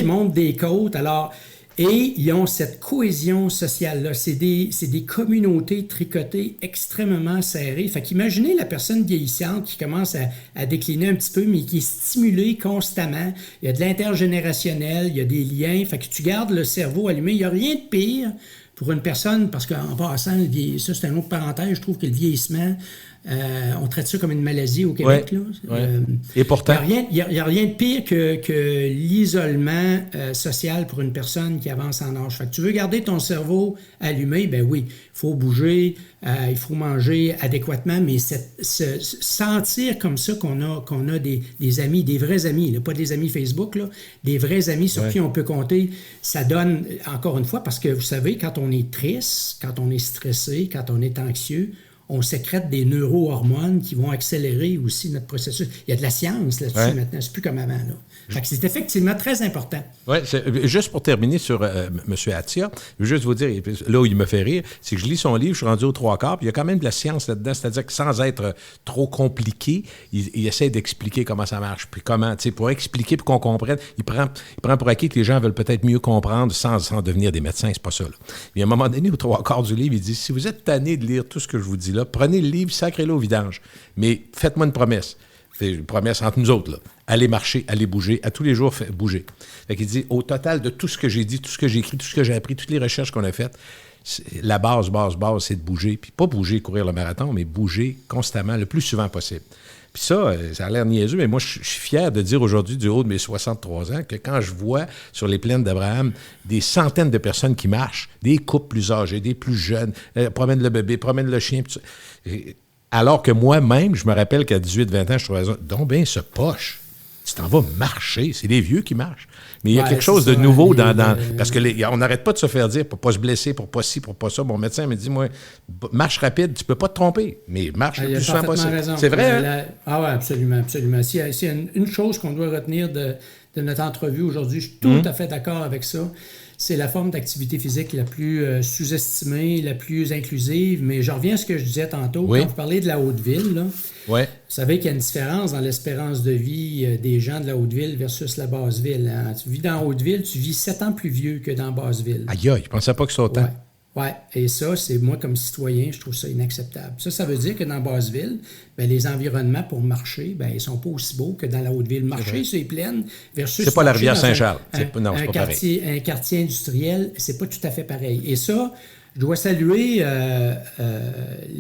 montent des côtes. Alors, et ils ont cette cohésion sociale-là. C'est des communautés tricotées extrêmement serrées. Fait qu'imaginez la personne vieillissante qui commence à décliner un petit peu, mais qui est stimulée constamment. Il y a de l'intergénérationnel, il y a des liens. Fait que tu gardes le cerveau allumé. Il n'y a rien de pire pour une personne, parce qu'en passant, ça c'est une autre parenthèse, je trouve que le vieillissement, on traite ça comme une maladie au Québec. Et pourtant... Il n'y a rien de pire que l'isolement social pour une personne qui avance en âge. Fait que tu veux garder ton cerveau allumé, ben oui, il faut bouger, il faut manger adéquatement, mais se sentir comme ça qu'on a des amis, des vrais amis, là, pas des amis Facebook, là, des vrais amis sur qui on peut compter, ça donne, encore une fois, parce que vous savez, quand on est triste, quand on est stressé, quand on est anxieux, on sécrète des neurohormones qui vont accélérer aussi notre processus. Il y a de la science là-dessus maintenant, c'est plus comme avant. Là. Fait que c'est effectivement très important. Oui, juste pour terminer sur M. Attia, je veux juste vous dire, là où il me fait rire, c'est que je lis son livre, je suis rendu aux 3/4, puis il y a quand même de la science là-dedans, c'est-à-dire que sans être trop compliqué, il essaie d'expliquer comment ça marche, puis comment, tu sais, pour expliquer, pour qu'on comprenne, il prend pour acquis que les gens veulent peut-être mieux comprendre sans devenir des médecins, c'est pas ça. Là. Et à un moment donné, aux 3/4 du livre, il dit, si vous êtes tanné de lire tout ce que je vous dis là, prenez le livre, sacrez-le au vidange, mais faites-moi une promesse. C'est une promesse entre nous autres, là. Allez marcher, allez bouger, à tous les jours, bouger. Fait qu'il dit, au total de tout ce que j'ai dit, tout ce que j'ai écrit, tout ce que j'ai appris, toutes les recherches qu'on a faites, la base, c'est de bouger. Puis pas bouger, courir le marathon, mais bouger constamment, le plus souvent possible. Puis ça a l'air niaiseux, mais moi, je suis fier de dire aujourd'hui, du haut de mes 63 ans, que quand je vois sur les plaines d'Abraham des centaines de personnes qui marchent, des couples plus âgés, des plus jeunes, promènent le bébé, promènent le chien, tout ça. Alors que moi-même, je me rappelle qu'à 18-20 ans, je trouvais ça, donc bien, ce poche, tu t'en vas marcher. C'est les vieux qui marchent. Mais il y a quelque chose de nouveau parce que on n'arrête pas de se faire dire pour ne pas se blesser, pour pas ci, pour pas ça. Mon médecin me dit, moi, marche rapide, tu peux pas te tromper, mais marche le plus souvent possible. Raison. C'est vrai, hein? Oui, absolument, absolument. S'il y a une chose qu'on doit retenir de notre entrevue aujourd'hui, je suis tout à fait d'accord avec ça. c'est la forme d'activité physique la plus sous-estimée, la plus inclusive. Mais je reviens à ce que je disais tantôt, Oui. quand vous parlez de la Haute-Ville, là, Ouais. vous savez qu'il y a une différence dans l'espérance de vie des gens de la Haute-Ville versus la Basse-Ville. Hein. Tu vis dans la Haute-Ville, tu vis 7 ans plus vieux que dans la Basse-Ville. Aïe, aïe, je pensais pas que c'était autant. Ouais. Oui, et ça, c'est moi, comme citoyen, je trouve ça inacceptable. Ça veut dire que dans Basse-Ville, ben, les environnements pour marcher, ben, ils sont pas aussi beaux que dans la Haute-Ville. Marcher sur les plaines versus... C'est pas la marcher rivière dans Saint-Charles. un C'est pas pareil. un quartier industriel, c'est pas tout à fait pareil. Et ça, je dois saluer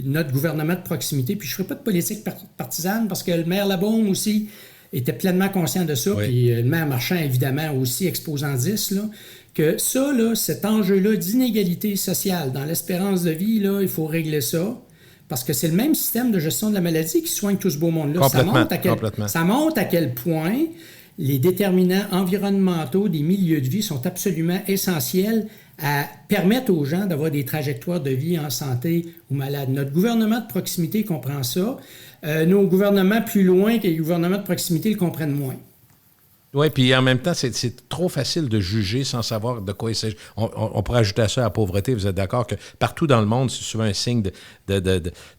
notre gouvernement de proximité, puis je ferai pas de politique partisane, parce que le maire Labaume aussi était pleinement conscient de ça, Oui. puis le maire Marchand, évidemment, aussi exposant 10, là, que ça, là, cet enjeu-là d'inégalité sociale dans l'espérance de vie, là, il faut régler ça. Parce que c'est le même système de gestion de la maladie qui soigne tout ce beau monde-là. Complètement. Ça montre à quel point les déterminants environnementaux des milieux de vie sont absolument essentiels à permettre aux gens d'avoir des trajectoires de vie en santé ou malade. Notre gouvernement de proximité comprend ça. Nos gouvernements plus loin que les gouvernements de proximité le comprennent moins. Oui, puis en même temps, c'est trop facile de juger sans savoir de quoi il s'agit. On pourrait ajouter à ça la pauvreté. Vous êtes d'accord que partout dans le monde, c'est souvent un signe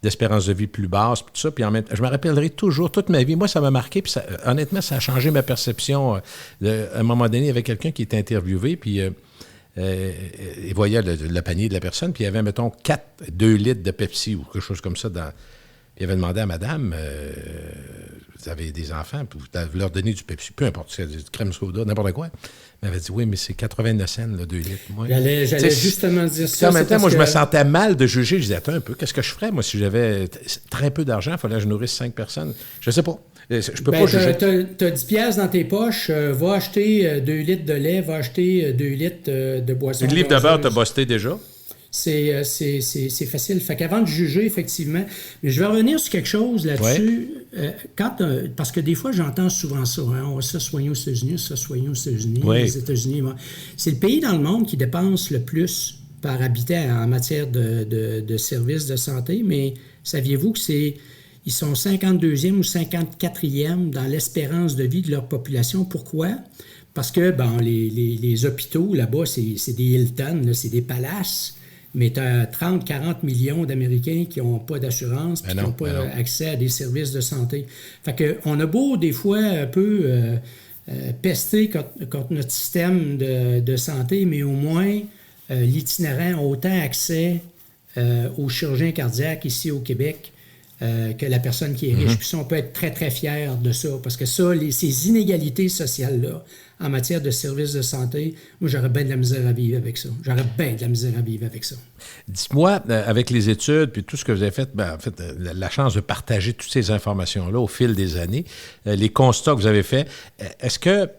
d'espérance de vie plus basse, puis tout ça. Puis en même temps, je me rappellerai toujours toute ma vie. Moi, ça m'a marqué, puis honnêtement, ça a changé ma perception. À un moment donné, il y avait quelqu'un qui était interviewé, puis il voyait le panier de la personne, puis il y avait, mettons, 2 litres de Pepsi ou quelque chose comme ça dans... Il avait demandé à madame, vous avez des enfants, puis vous leur donnez du Pepsi, peu importe, c'est du crème soda, n'importe quoi. Elle avait dit, oui, mais c'est 89 cents, là, 2 litres. Moi, j'allais justement dire ça. En même temps, moi, je me sentais mal de juger. Je disais, attends un peu, qu'est-ce que je ferais, moi, si j'avais très peu d'argent, il fallait que je nourrisse 5 personnes. Je sais pas. Je peux pas juger. T'as 10 piastres dans tes poches, va acheter 2 litres de lait, va acheter 2 litres de boisson. Une livre de beurre, t'as busté déjà? C'est facile. Fait qu'avant de juger, effectivement, mais je vais revenir sur quelque chose là-dessus. Ouais. Parce que des fois, j'entends souvent ça. Hein, on va se soigner aux États-Unis, Ouais. les États-Unis. Bon. C'est le pays dans le monde qui dépense le plus par habitant en matière de services de santé, mais saviez-vous que ils sont 52e ou 54e dans l'espérance de vie de leur population. Pourquoi? Parce que les hôpitaux, là-bas, c'est des Hilton, là, c'est des palaces. Mais tu as 30-40 millions d'Américains qui n'ont pas d'assurance et qui n'ont pas accès à des services de santé. Fait qu'on a beau, des fois, un peu pester contre notre système de santé, mais au moins, l'itinérant a autant accès aux chirurgiens cardiaques ici au Québec que la personne qui est riche. Puis ça, on peut être très, très fier de ça. Parce que ça, ces inégalités sociales-là, en matière de services de santé, moi, j'aurais bien de la misère à vivre avec ça. Dites-moi, avec les études puis tout ce que vous avez fait, en fait, la chance de partager toutes ces informations-là au fil des années, les constats que vous avez faits, est-ce que,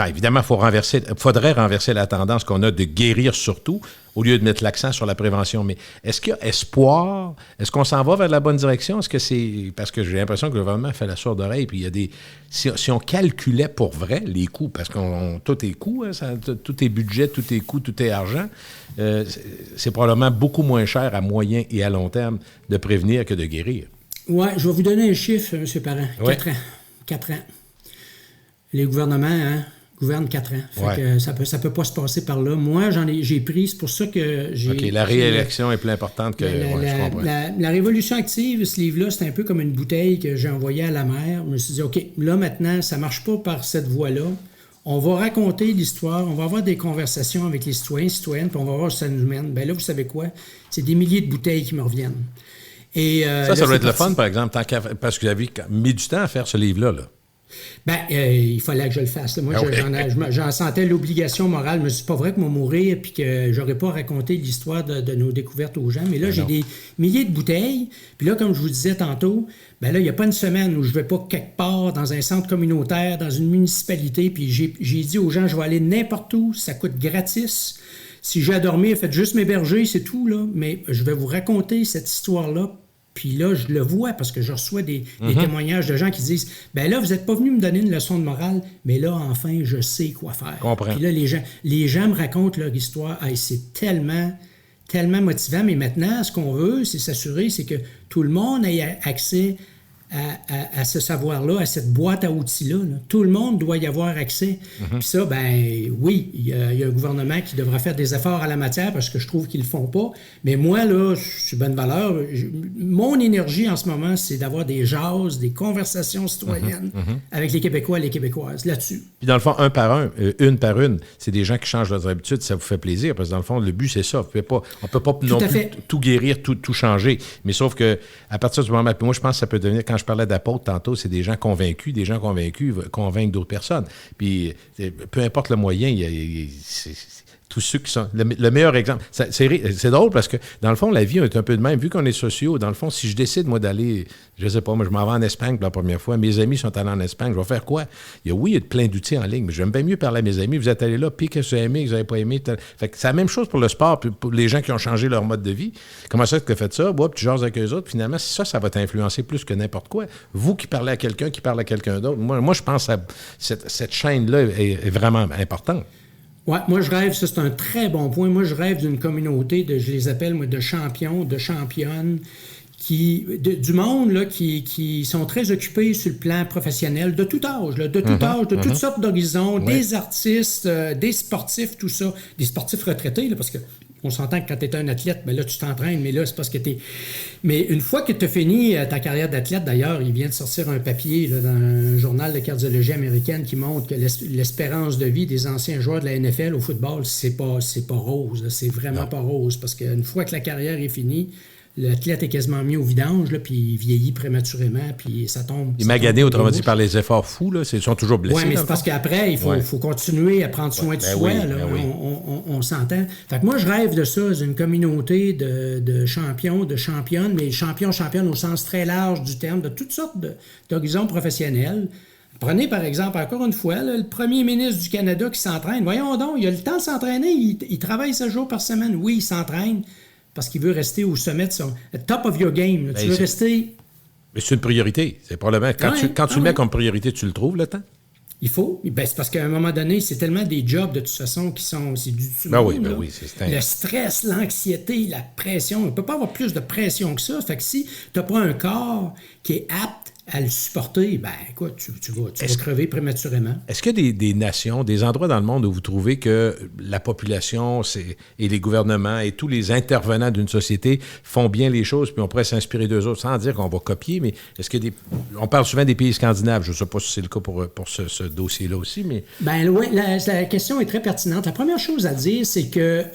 évidemment, faudrait renverser la tendance qu'on a de guérir surtout, au lieu de mettre l'accent sur la prévention. Mais est-ce qu'il y a espoir? Est-ce qu'on s'en va vers la bonne direction? Est-ce que c'est... Parce que j'ai l'impression que le gouvernement fait la sourde oreille, puis il y a des... Si on calculait pour vrai les coûts, parce que tout est coût, hein, tout est budget, tout est coût, tout est argent, c'est probablement beaucoup moins cher à moyen et à long terme de prévenir que de guérir. Oui, je vais vous donner un chiffre, M. Parent. 4 ans. Les gouvernements, gouvernent 4 ans. Fait que ça peut pas se passer par là. Moi, j'ai pris, c'est pour ça que j'ai... OK, la réélection est plus importante que... je comprends. La Révolution active, ce livre-là, c'est un peu comme une bouteille que j'ai envoyée à la mer. Je me suis dit, OK, là, maintenant, ça marche pas par cette voie-là. On va raconter l'histoire, on va avoir des conversations avec les citoyens, puis on va voir où ça nous mène. Bien là, vous savez quoi? C'est des milliers de bouteilles qui me reviennent. Et, ça doit être le fun, par exemple, parce que vous avez mis du temps à faire ce livre-là, là. Il fallait que je le fasse. Moi, j'en sentais l'obligation morale. Mais c'est pas vrai que moi mourir puis que j'aurais pas raconté l'histoire de nos découvertes aux gens. Mais là, j'ai des milliers de bouteilles. Puis là, comme je vous disais tantôt, là, il n'y a pas une semaine où je vais pas quelque part dans un centre communautaire, dans une municipalité, puis j'ai dit aux gens, je vais aller n'importe où, ça coûte gratis. Si j'ai à dormir, faites juste m'héberger, c'est tout, là. Mais je vais vous raconter cette histoire-là. Puis là, je le vois parce que je reçois des témoignages de gens qui disent « Ben là, vous n'êtes pas venu me donner une leçon de morale, mais là, enfin, je sais quoi faire. » Puis là, les gens me racontent leur histoire. Hey, c'est tellement, tellement motivant. Mais maintenant, ce qu'on veut, c'est s'assurer, c'est que tout le monde ait accès à ce savoir-là, à cette boîte à outils-là. Là. Tout le monde doit y avoir accès. Puis ça, ben oui, il y a un gouvernement qui devra faire des efforts à la matière parce que je trouve qu'ils le font pas. Mais moi, là, je suis bonne valeur. Mon énergie en ce moment, c'est d'avoir des jases, des conversations citoyennes avec les Québécois et les Québécoises là-dessus. Puis dans le fond, un par un, une par une, c'est des gens qui changent leurs habitudes, ça vous fait plaisir, parce que dans le fond, le but, c'est ça. On ne peut pas non plus tout guérir, tout changer. Mais sauf que à partir du moment... Puis moi, je pense que ça peut devenir... Quand je parlais d'apôtres tantôt, c'est des gens convaincus convaincent d'autres personnes. Puis peu importe le moyen, tous ceux qui sont... Le meilleur exemple... C'est drôle parce que, dans le fond, la vie est un peu de même. Vu qu'on est sociaux, dans le fond, si je décide, moi, d'aller... Je sais pas, moi, je m'en vais en Espagne pour la première fois. Mes amis sont allés en Espagne. Je vais faire quoi? Il y a plein d'outils en ligne, mais j'aime bien mieux parler à mes amis. Vous êtes allés là, puis qu'est-ce que vous avez aimé, que vous n'avez pas aimé. Fait que c'est la même chose pour le sport, puis pour les gens qui ont changé leur mode de vie. Comment ça que tu as fait ça? Tu jases avec eux autres. Finalement, ça va t'influencer plus que n'importe quoi. Vous qui parlez à quelqu'un, qui parle à quelqu'un d'autre. Moi je pense que cette chaîne-là est vraiment importante. Ouais, moi, je rêve, ça, c'est un très bon point. Moi, je rêve d'une communauté je les appelle, moi, de champions, de championnes, du monde là, qui sont très occupés sur le plan professionnel, de tout âge, de toutes sortes d'horizons, des artistes, des sportifs, tout ça, des sportifs retraités, là, parce que on s'entend que quand tu es un athlète, ben là, tu t'entraînes, mais là, c'est parce que tu es... Mais une fois que tu as fini ta carrière d'athlète, d'ailleurs, il vient de sortir un papier là, dans un journal de cardiologie américaine qui montre que l'espérance de vie des anciens joueurs de la NFL au football, c'est pas rose. Là, c'est vraiment pas rose. Parce qu'une fois que la carrière est finie, l'athlète est quasiment mis au vidange, là, puis il vieillit prématurément, puis ça tombe. Il est magané, autrement dit, par les efforts fous, là. Ils sont toujours blessés. Oui, mais c'est parce qu'après, il faut continuer à prendre soin de soi. Là, on s'entend. Fait que moi, je rêve de ça, d'une communauté de champions, de championnes, mais championnes au sens très large du terme, de toutes sortes d'horizons professionnels. Prenez, par exemple, encore une fois, là, le premier ministre du Canada qui s'entraîne. Voyons donc, il a le temps de s'entraîner. Il travaille 7 jours par semaine. Oui, il s'entraîne. Parce qu'il veut rester au sommet de son... top of your game. Tu veux rester... Mais c'est une priorité. C'est probablement... Quand tu le mets comme priorité, tu le trouves, le temps? Il faut. Ben, c'est parce qu'à un moment donné, c'est tellement des jobs, de toute façon, qui sont... C'est du oui, le stress, l'anxiété, la pression. On ne peut pas avoir plus de pression que ça. Fait que si tu n'as pas un corps qui est apte à le supporter, ben écoute, tu vas crever prématurément. Est-ce qu'il y a des nations, des endroits dans le monde où vous trouvez que la population et les gouvernements et tous les intervenants d'une société font bien les choses, puis on pourrait s'inspirer d'eux autres, sans dire qu'on va copier, mais est-ce qu'il y a on parle souvent des pays scandinaves, je ne sais pas si c'est le cas pour ce dossier-là aussi, mais... Ben oui, la question est très pertinente. La première chose à dire, c'est que,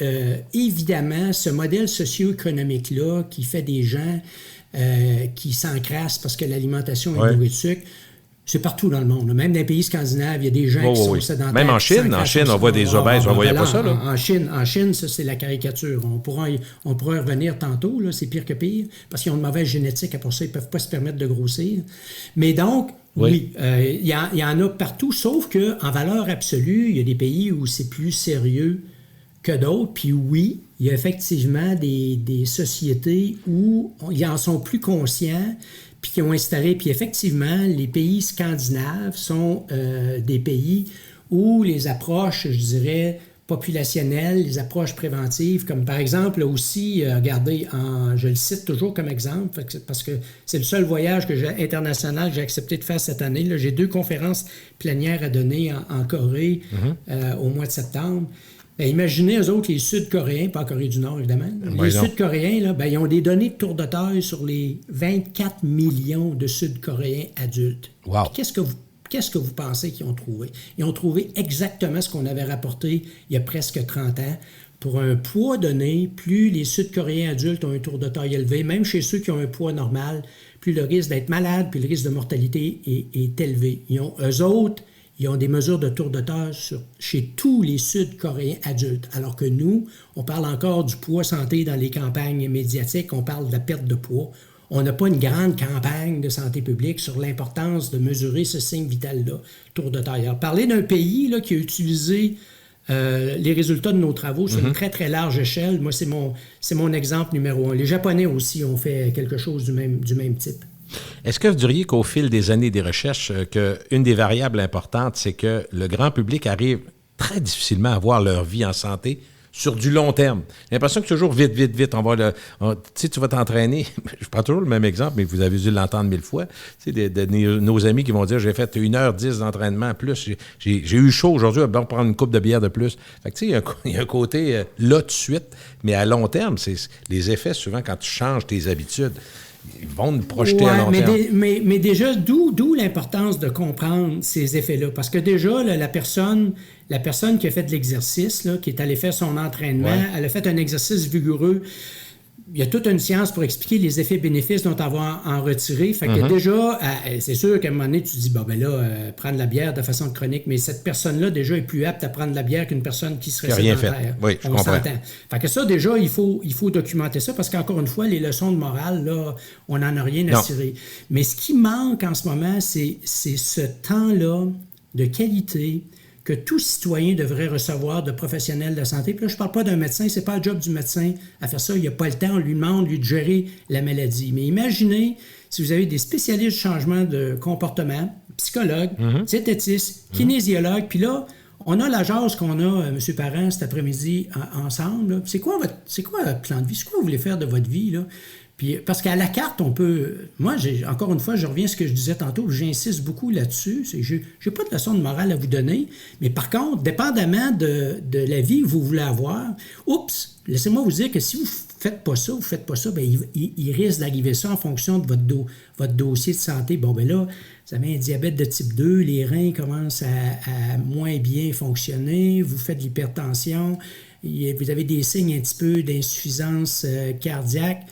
évidemment, ce modèle socio-économique-là qui fait des gens... qui s'encrassent parce que l'alimentation est bourrée de sucre. C'est partout dans le monde. Même dans les pays scandinaves, il y a des gens qui sont sédentaires. Même en Chine, on voit des obèses. On ne voyait pas ça. Là. En Chine, ça, c'est la caricature. On pourra y revenir tantôt. Là, c'est pire que pire parce qu'ils ont une mauvaise génétique. Pour ça, ils ne peuvent pas se permettre de grossir. Mais donc, oui, il y en a partout, sauf qu'en valeur absolue, il y a des pays où c'est plus sérieux que d'autres. Puis oui, il y a effectivement des sociétés où ils en sont plus conscients puis qui ont installé. Puis effectivement, les pays scandinaves sont des pays où les approches, je dirais, populationnelles, les approches préventives, comme par exemple aussi, regardez, je le cite toujours comme exemple, parce que c'est le seul voyage international que j'ai accepté de faire cette année. Là, j'ai 2 conférences plénières à donner en Corée au mois de septembre. Bien, imaginez, eux autres, les Sud-Coréens, pas en Corée du Nord, évidemment. Les Sud-Coréens, là, ben, ils ont des données de tour de taille sur les 24 millions de Sud-Coréens adultes. Wow. Qu'est-ce que vous pensez qu'ils ont trouvé? Ils ont trouvé exactement ce qu'on avait rapporté il y a presque 30 ans. Pour un poids donné, plus les Sud-Coréens adultes ont un tour de taille élevé, même chez ceux qui ont un poids normal, plus le risque d'être malade, plus le risque de mortalité est élevé. Eux autres, ils ont des mesures de tour de taille chez tous les Sud-Coréens adultes. Alors que nous, on parle encore du poids santé dans les campagnes médiatiques, on parle de la perte de poids. On n'a pas une grande campagne de santé publique sur l'importance de mesurer ce signe vital-là, tour de taille. Alors, parler d'un pays là, qui a utilisé les résultats de nos travaux sur une très, très large échelle, moi, c'est mon exemple numéro 1. Les Japonais aussi ont fait quelque chose du même type. Est-ce que vous diriez qu'au fil des années des recherches, qu'une des variables importantes, c'est que le grand public arrive très difficilement à voir leur vie en santé sur du long terme. J'ai l'impression que toujours vite, tu sais, tu vas t'entraîner. Je prends toujours le même exemple, mais vous avez dû l'entendre 1000 fois. Tu sais, nos amis qui vont dire, j'ai fait 1h10 d'entraînement plus, j'ai eu chaud aujourd'hui, on va prendre une coupe de bière de plus. Fait que tu sais, il y a un côté là tout de suite, mais à long terme, c'est les effets, souvent, quand tu changes tes habitudes, ils vont nous projeter à long terme. Mais déjà, d'où l'importance de comprendre ces effets-là. Parce que déjà, là, la personne qui a fait de l'exercice, là, qui est allée faire son entraînement, elle a fait un exercice vigoureux. Il y a toute une science pour expliquer les effets bénéfices dont on va en retirer. Fait que déjà, c'est sûr qu'à un moment donné, tu te dis, prendre la bière de façon chronique, mais cette personne-là, déjà, est plus apte à prendre la bière qu'une personne qui serait sédentaire. Rien fait. Oui, je comprends. S'entend. Fait que ça, déjà, il faut documenter ça parce qu'encore une fois, les leçons de morale, là, on n'en a rien à tirer. Mais ce qui manque en ce moment, c'est ce temps-là de qualité que tout citoyen devrait recevoir de professionnels de santé. Puis là, je ne parle pas d'un médecin, c'est pas le job du médecin à faire ça. Il n'y a pas le temps, on lui demande, de gérer la maladie. Mais imaginez si vous avez des spécialistes de changement de comportement, psychologues, diététistes, kinésiologues, puis là, on a la jase qu'on a, M. Parent, cet après-midi, ensemble. Là. C'est quoi votre plan de vie? C'est quoi vous voulez faire de votre vie, là? Puis, parce qu'à la carte, on peut... Moi, encore une fois, je reviens à ce que je disais tantôt, j'insiste beaucoup là-dessus. Je n'ai pas de leçon de morale à vous donner, mais par contre, dépendamment de la vie que vous voulez avoir, laissez-moi vous dire que si vous faites pas ça, ben, il risque d'arriver ça en fonction de votre dossier de santé. Bon, ben là, vous avez un diabète de type 2, les reins commencent à moins bien fonctionner, vous faites de l'hypertension, vous avez des signes un petit peu d'insuffisance cardiaque.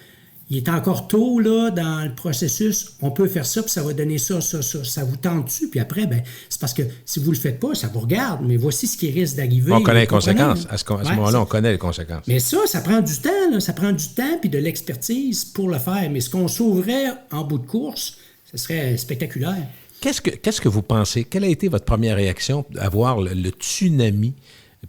Il est encore tôt, là, dans le processus. On peut faire ça, puis ça va donner ça. Ça vous tente-tu? Puis après, ben, c'est parce que si vous le faites pas, ça vous regarde. Mais voici ce qui risque d'arriver. On connaît les conséquences. À ce moment-là, on connaît les conséquences. Mais ça prend du temps, là. Ça prend du temps puis de l'expertise pour le faire. Mais ce qu'on sauverait en bout de course, ce serait spectaculaire. Qu'est-ce que vous pensez? Quelle a été votre première réaction à voir le tsunami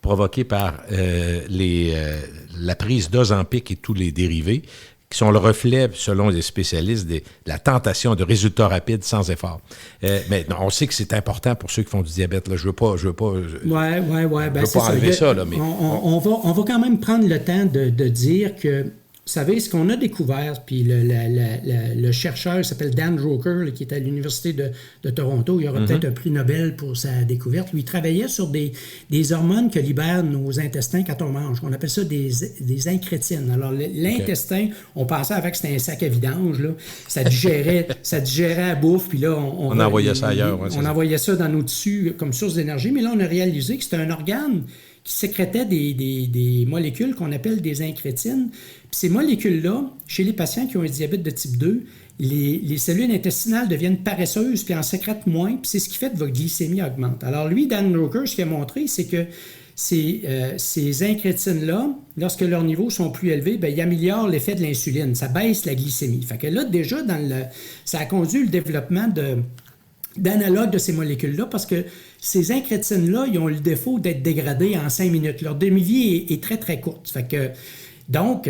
provoqué par la prise d'Ozempic et tous les dérivés, qui sont le reflet, selon les spécialistes, de la tentation de résultats rapides sans effort. Mais non, on sait que c'est important pour ceux qui font du diabète. Là. Je veux pas enlever ça. Là, mais on va quand même prendre le temps de dire que, vous savez, ce qu'on a découvert, puis le chercheur s'appelle Dan Drucker, là, qui est à l'Université de Toronto, il aura peut-être un prix Nobel pour sa découverte. Lui, il travaillait sur des hormones que libèrent nos intestins quand on mange. On appelle ça des incrétines. Alors, l'intestin, on pensait avant que c'était un sac à vidange. Là. Ça digérait à bouffe, puis là, on envoyait ça ailleurs. Ouais, on envoyait ça dans nos tissus comme source d'énergie, mais là, on a réalisé que c'était un organe qui sécrétait des molécules qu'on appelle des incrétines. Puis ces molécules-là, chez les patients qui ont un diabète de type 2, les cellules intestinales deviennent paresseuses puis en sécrètent moins, puis c'est ce qui fait que votre glycémie augmente. Alors lui, Dan Drucker, ce qu'il a montré, c'est que ces incrétines-là, lorsque leurs niveaux sont plus élevés, bien, ils améliorent l'effet de l'insuline. Ça baisse la glycémie. Fait que là, déjà, ça a conduit le développement d'analogues de ces molécules-là parce que ces incrétines-là, ils ont le défaut d'être dégradées en 5 minutes. Leur demi-vie est très, très courte. Fait que, donc,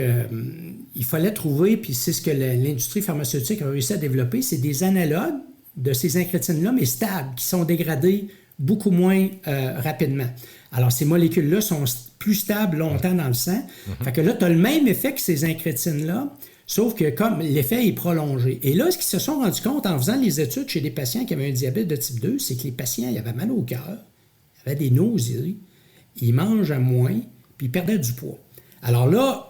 il fallait trouver, puis c'est ce que l'industrie pharmaceutique a réussi à développer, c'est des analogues de ces incrétines-là, mais stables, qui sont dégradées beaucoup moins rapidement. Alors, ces molécules-là sont plus stables longtemps dans le sang. Fait que là, tu as le même effet que ces incrétines-là, sauf que comme l'effet est prolongé. Et là, ce qu'ils se sont rendus compte en faisant les études chez des patients qui avaient un diabète de type 2, c'est que les patients, ils avaient mal au cœur, ils avaient des nausées, ils mangent à moins, puis ils perdaient du poids. Alors là,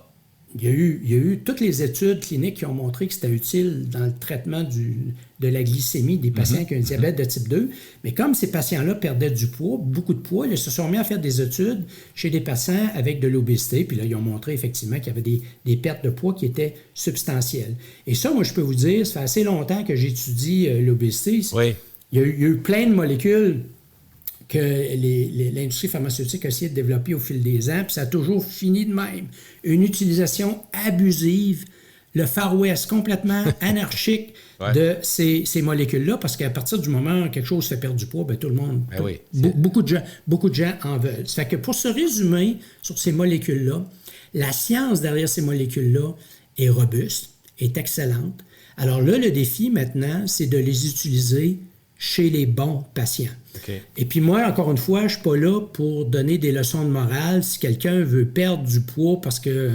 il y a eu toutes les études cliniques qui ont montré que c'était utile dans le traitement de la glycémie des patients qui ont un diabète de type 2. Mais comme ces patients-là perdaient du poids, beaucoup de poids, ils se sont mis à faire des études chez des patients avec de l'obésité. Puis là, ils ont montré effectivement qu'il y avait des pertes de poids qui étaient substantielles. Et ça, moi, je peux vous dire, ça fait assez longtemps que j'étudie l'obésité. Oui. Il y a eu plein de molécules que l'industrie pharmaceutique a essayé de développer au fil des ans, puis ça a toujours fini de même. Une utilisation abusive, le Far West complètement anarchique de ces molécules-là, parce qu'à partir du moment où quelque chose fait perdre du poids, bien, tout le monde, beaucoup de gens en veulent. Ça fait que pour se résumer sur ces molécules-là, la science derrière ces molécules-là est robuste, est excellente. Alors là, le défi maintenant, c'est de les utiliser chez les bons patients. OK. Et puis moi, encore une fois, je ne suis pas là pour donner des leçons de morale. Si quelqu'un veut perdre du poids parce que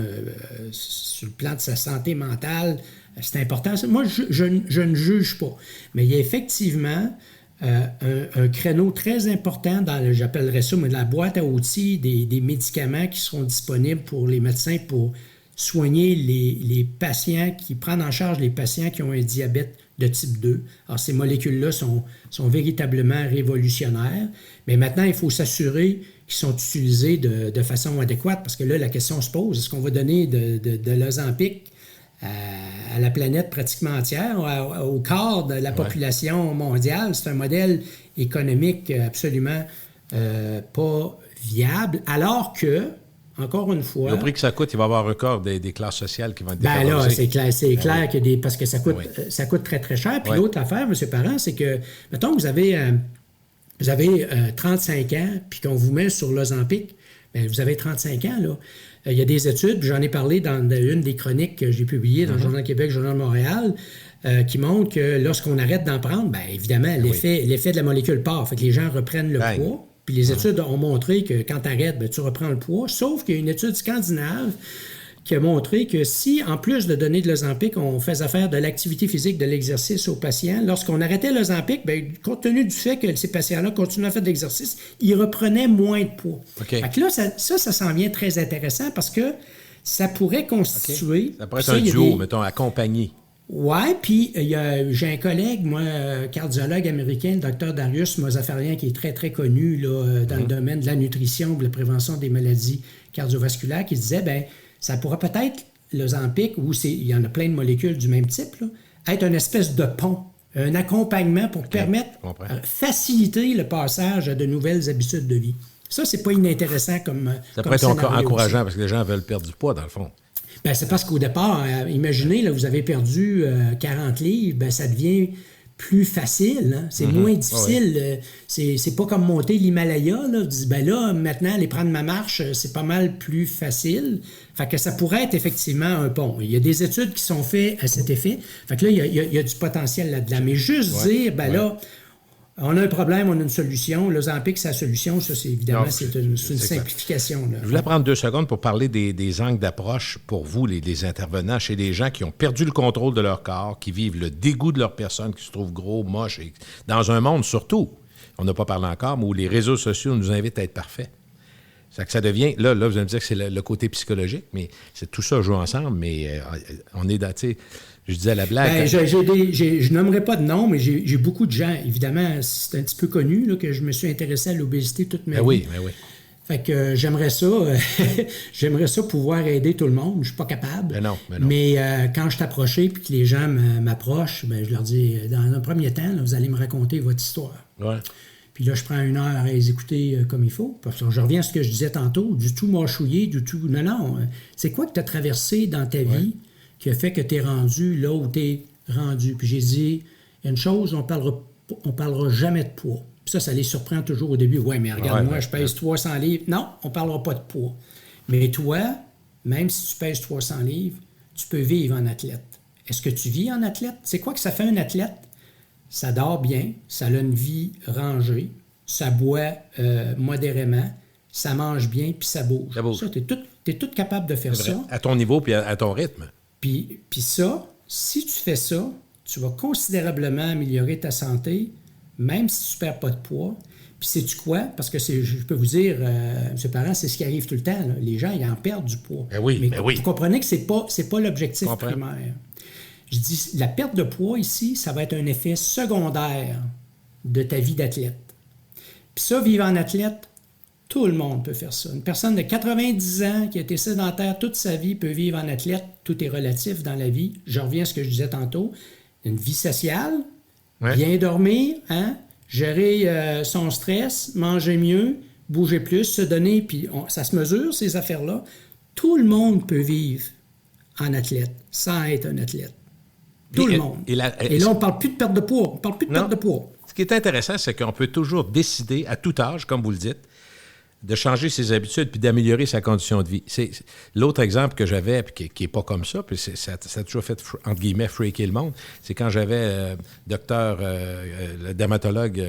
sur le plan de sa santé mentale, c'est important. Moi, je ne juge pas. Mais il y a effectivement un créneau très important dans, j'appellerais ça, mais de la boîte à outils, des médicaments qui seront disponibles pour les médecins pour soigner les patients, qui prennent en charge les patients qui ont un diabète de type 2. Alors, ces molécules-là sont véritablement révolutionnaires, mais maintenant, il faut s'assurer qu'ils sont utilisés de façon adéquate, parce que là, la question se pose, est-ce qu'on va donner de l'Ozempic à la planète pratiquement entière, au quart de la population mondiale? C'est un modèle économique absolument pas viable, alors que, encore une fois... Au prix que ça coûte, il va y avoir encore des classes sociales qui vont être ben là, c'est clair oui. que parce que ça coûte très, très cher. Puis l'autre affaire, M. Parent, c'est que, mettons que vous avez 35 ans, puis qu'on vous met sur l'Ozempic, bien, vous avez 35 ans, là. Il y a des études, puis j'en ai parlé dans une des chroniques que j'ai publiées dans le Journal de Québec, Journal de Montréal, qui montrent que lorsqu'on arrête d'en prendre, bien évidemment, l'effet de la molécule part. Fait que les gens reprennent le poids. Puis les études ont montré que quand tu arrêtes, bien, tu reprends le poids. Sauf qu'il y a une étude scandinave qui a montré que si, en plus de donner de l'Ozempic, on faisait faire de l'activité physique, de l'exercice aux patients, lorsqu'on arrêtait l'Ozempic, bien, compte tenu du fait que ces patients-là continuaient à faire de l'exercice, ils reprenaient moins de poids. Okay. Fait que là, ça s'en vient très intéressant parce que ça pourrait constituer... Ça pourrait être un duo, mettons, accompagné. Oui, puis j'ai un collègue, moi, cardiologue américain, le Dr Darius Mozaffarian, qui est très, très connu là, dans le domaine de la nutrition, de la prévention des maladies cardiovasculaires, qui disait, bien, ça pourrait peut-être, l'Ozempic, où il y en a plein de molécules du même type, là, être une espèce de pont, un accompagnement pour permettre, faciliter le passage à de nouvelles habitudes de vie. Ça, c'est pas inintéressant comme ça pourrait être encourageant, parce que les gens veulent perdre du poids, dans le fond. Bien, c'est parce qu'au départ, imaginez, là, vous avez perdu 40 livres, bien, ça devient plus facile. Hein? C'est moins difficile. C'est pas comme monter l'Himalaya. Là. Vous dites, ben là, maintenant, aller prendre ma marche, c'est pas mal plus facile. Fait que ça pourrait être effectivement un pont. Il y a des études qui sont faites à cet effet. Fait que là, il y a du potentiel là-dedans. Mais juste dire, ben là, on a un problème, on a une solution. L'Ozempic, c'est la solution. Ça, c'est évidemment, c'est une simplification. Là. Je voulais prendre 2 secondes pour parler des angles d'approche pour vous, les intervenants, chez des gens qui ont perdu le contrôle de leur corps, qui vivent le dégoût de leur personne, qui se trouvent gros, moches, et dans un monde surtout, on n'a pas parlé encore, mais où les réseaux sociaux nous invitent à être parfaits. C'est que ça devient, là, vous allez me dire que c'est le côté psychologique, mais c'est tout ça joue ensemble, mais on est dans, tu sais, je disais à la blague. Ben, je nommerai pas de nom, mais j'ai beaucoup de gens. Évidemment, c'est un petit peu connu là, que je me suis intéressé à l'obésité toute ma vie. Oui. Fait que j'aimerais ça pouvoir aider tout le monde. Je suis pas capable. Mais non. Mais quand je t'approche et que les gens m'approchent, ben, je leur dis, dans un premier temps, là, vous allez me raconter votre histoire. Ouais. Puis là, je prends 1 heure à les écouter comme il faut. Parce que je reviens à ce que je disais tantôt, du tout mâchouillé, du tout... Non. C'est quoi que tu as traversé dans ta vie qui a fait que tu es rendu là où tu es rendu? Puis j'ai dit, il y a une chose, on parlera jamais de poids. Puis ça les surprend toujours au début. Ouais, mais regarde-moi, je pèse 300 livres. Non, on ne parlera pas de poids. Mais toi, même si tu pèses 300 livres, tu peux vivre en athlète. Est-ce que tu vis en athlète? C'est quoi que ça fait un athlète? Ça dort bien, ça a une vie rangée, ça boit modérément, ça mange bien, puis ça bouge. Ça, t'es tout capable de faire ça. À ton niveau puis à ton rythme. Puis ça, si tu fais ça, tu vas considérablement améliorer ta santé, même si tu ne perds pas de poids. Puis sais-tu quoi? Parce que je peux vous dire, M. Parent, c'est ce qui arrive tout le temps. Là. Les gens, ils en perdent du poids. Mais vous comprenez que c'est pas l'objectif primaire. Je dis, la perte de poids ici, ça va être un effet secondaire de ta vie d'athlète. Puis ça, vivre en athlète, tout le monde peut faire ça. Une personne de 90 ans qui a été sédentaire toute sa vie peut vivre en athlète. Tout est relatif dans la vie. Je reviens à ce que je disais tantôt. Une vie sociale, bien dormir, gérer son stress, manger mieux, bouger plus, se donner, puis ça se mesure, ces affaires-là. Tout le monde peut vivre en athlète sans être un athlète. Tout le monde. Et là, on ne parle plus de perte de poids. On parle plus de perte de poids. Ce qui est intéressant, c'est qu'on peut toujours décider à tout âge, comme vous le dites, de changer ses habitudes puis d'améliorer sa condition de vie. C'est l'autre exemple que j'avais, puis qui n'est pas comme ça, puis ça a toujours fait, entre guillemets, freaker le monde, c'est quand j'avais docteur, le dermatologue,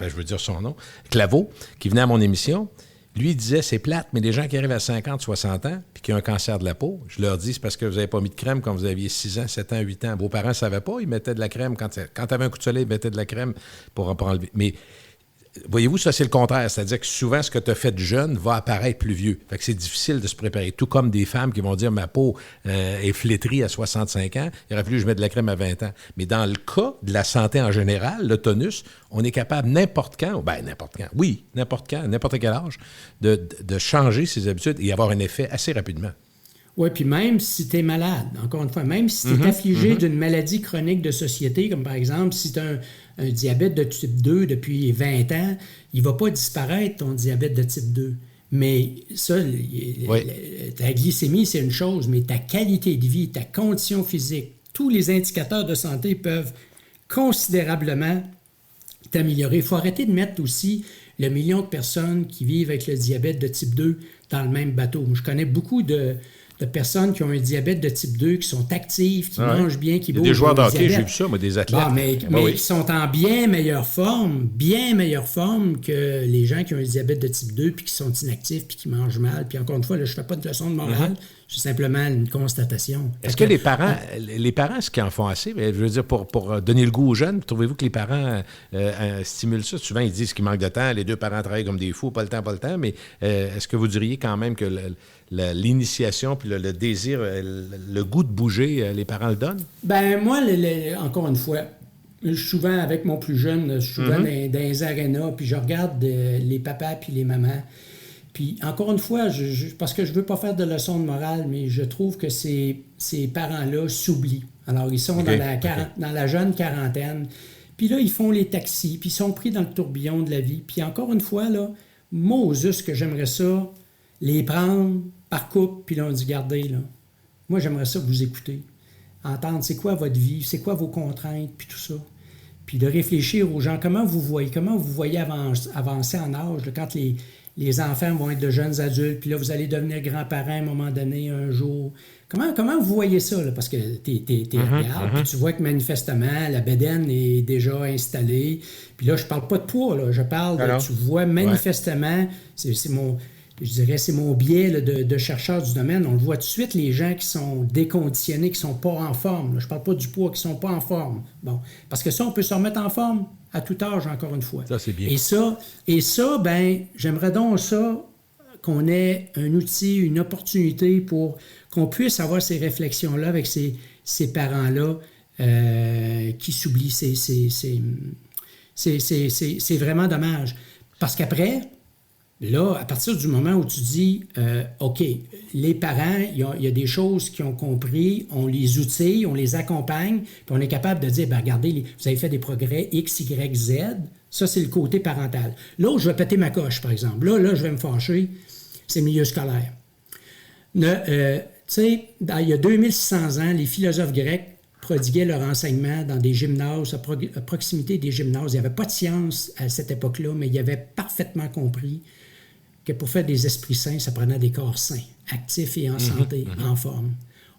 je veux dire son nom, Claveau, qui venait à mon émission. Lui, il disait, c'est plate, mais les gens qui arrivent à 50, 60 ans puis qui ont un cancer de la peau, je leur dis, c'est parce que vous n'avez pas mis de crème quand vous aviez 6 ans, 7 ans, 8 ans. Vos parents ne savaient pas, ils mettaient de la crème. Quand tu avais un coup de soleil, ils mettaient de la crème pour enlever. Mais voyez-vous, ça, c'est le contraire. C'est-à-dire que souvent, ce que tu as fait de jeune va apparaître plus vieux. Fait que c'est difficile de se préparer. Tout comme des femmes qui vont dire, ma peau est flétrie à 65 ans, il aurait fallu que je mette de la crème à 20 ans. Mais dans le cas de la santé en général, le tonus, on est capable n'importe quand, n'importe quand, n'importe quel âge, de changer ses habitudes et avoir un effet assez rapidement. Oui, puis même si tu es malade, encore une fois, même si tu es affligé d'une maladie chronique de société, comme par exemple, si tu as un diabète de type 2 depuis 20 ans, il ne va pas disparaître ton diabète de type 2. Mais ça, ta glycémie, c'est une chose, mais ta qualité de vie, ta condition physique, tous les indicateurs de santé peuvent considérablement t'améliorer. Il faut arrêter de mettre aussi le million de personnes qui vivent avec le diabète de type 2 dans le même bateau. Je connais beaucoup de personnes qui ont un diabète de type 2, qui sont actives, qui mangent bien, qui bougent. Des joueurs de hockey, j'ai vu ça, moi, des athlètes. Mais qui sont en bien meilleure forme que les gens qui ont un diabète de type 2, puis qui sont inactifs, puis qui mangent mal. Puis encore une fois, là, je ne fais pas de leçon de morale, c'est simplement une constatation. Est-ce que les parents, est-ce qu'ils en font assez? Je veux dire, pour donner le goût aux jeunes, trouvez-vous que les parents stimulent ça? Souvent, ils disent qu'il manque de temps, les deux parents travaillent comme des fous, pas le temps, mais est-ce que vous diriez quand même que l'initiation, puis le désir, le goût de bouger, les parents le donnent? Ben moi, encore une fois, je suis souvent avec mon plus jeune, je suis souvent dans les arénas, puis je regarde les papas puis les mamans. Puis encore une fois, parce que je veux pas faire de leçon de morale, mais je trouve que ces parents-là s'oublient. Alors, ils sont dans la jeune quarantaine, puis là, ils font les taxis, puis ils sont pris dans le tourbillon de la vie. Puis encore une fois, là, Moses, que j'aimerais ça, les prendre par couple, puis là, on dit, regardez, là, moi, j'aimerais ça vous écouter, entendre c'est quoi votre vie, c'est quoi vos contraintes, puis tout ça. Puis de réfléchir aux gens, comment vous voyez avancer en âge, là, quand les enfants vont être de jeunes adultes, puis là, vous allez devenir grands-parents à un moment donné, un jour. Comment vous voyez ça, là? Parce que t'es regardes, puis tu vois que manifestement, la bédaine est déjà installée. Puis là, je parle pas de poids, là, je parle de, tu vois manifestement, c'est mon biais là, de chercheur du domaine. On le voit tout de suite, les gens qui sont déconditionnés, qui ne sont pas en forme. Là. Je ne parle pas du poids, qui ne sont pas en forme. Bon, parce que ça, on peut se remettre en forme à tout âge, encore une fois. Ça, c'est bien. Et ça, ben, j'aimerais donc ça, qu'on ait un outil, une opportunité pour qu'on puisse avoir ces réflexions-là avec ces parents-là qui s'oublient. C'est vraiment dommage. Parce qu'après, là, à partir du moment où tu dis, OK, les parents, il y a des choses qu'ils ont compris, on les outille, on les accompagne, puis on est capable de dire, ben regardez, vous avez fait des progrès X, Y, Z. Ça, c'est le côté parental. Là où je vais péter ma coche, par exemple, là, je vais me fâcher, c'est le milieu scolaire. Tu sais, il y a 2600 ans, les philosophes grecs prodiguaient leur enseignement dans des gymnases, à proximité des gymnases. Il n'y avait pas de science à cette époque-là, mais ils avaient parfaitement compris que pour faire des esprits sains, ça prenait des corps sains, actifs et en santé, en forme.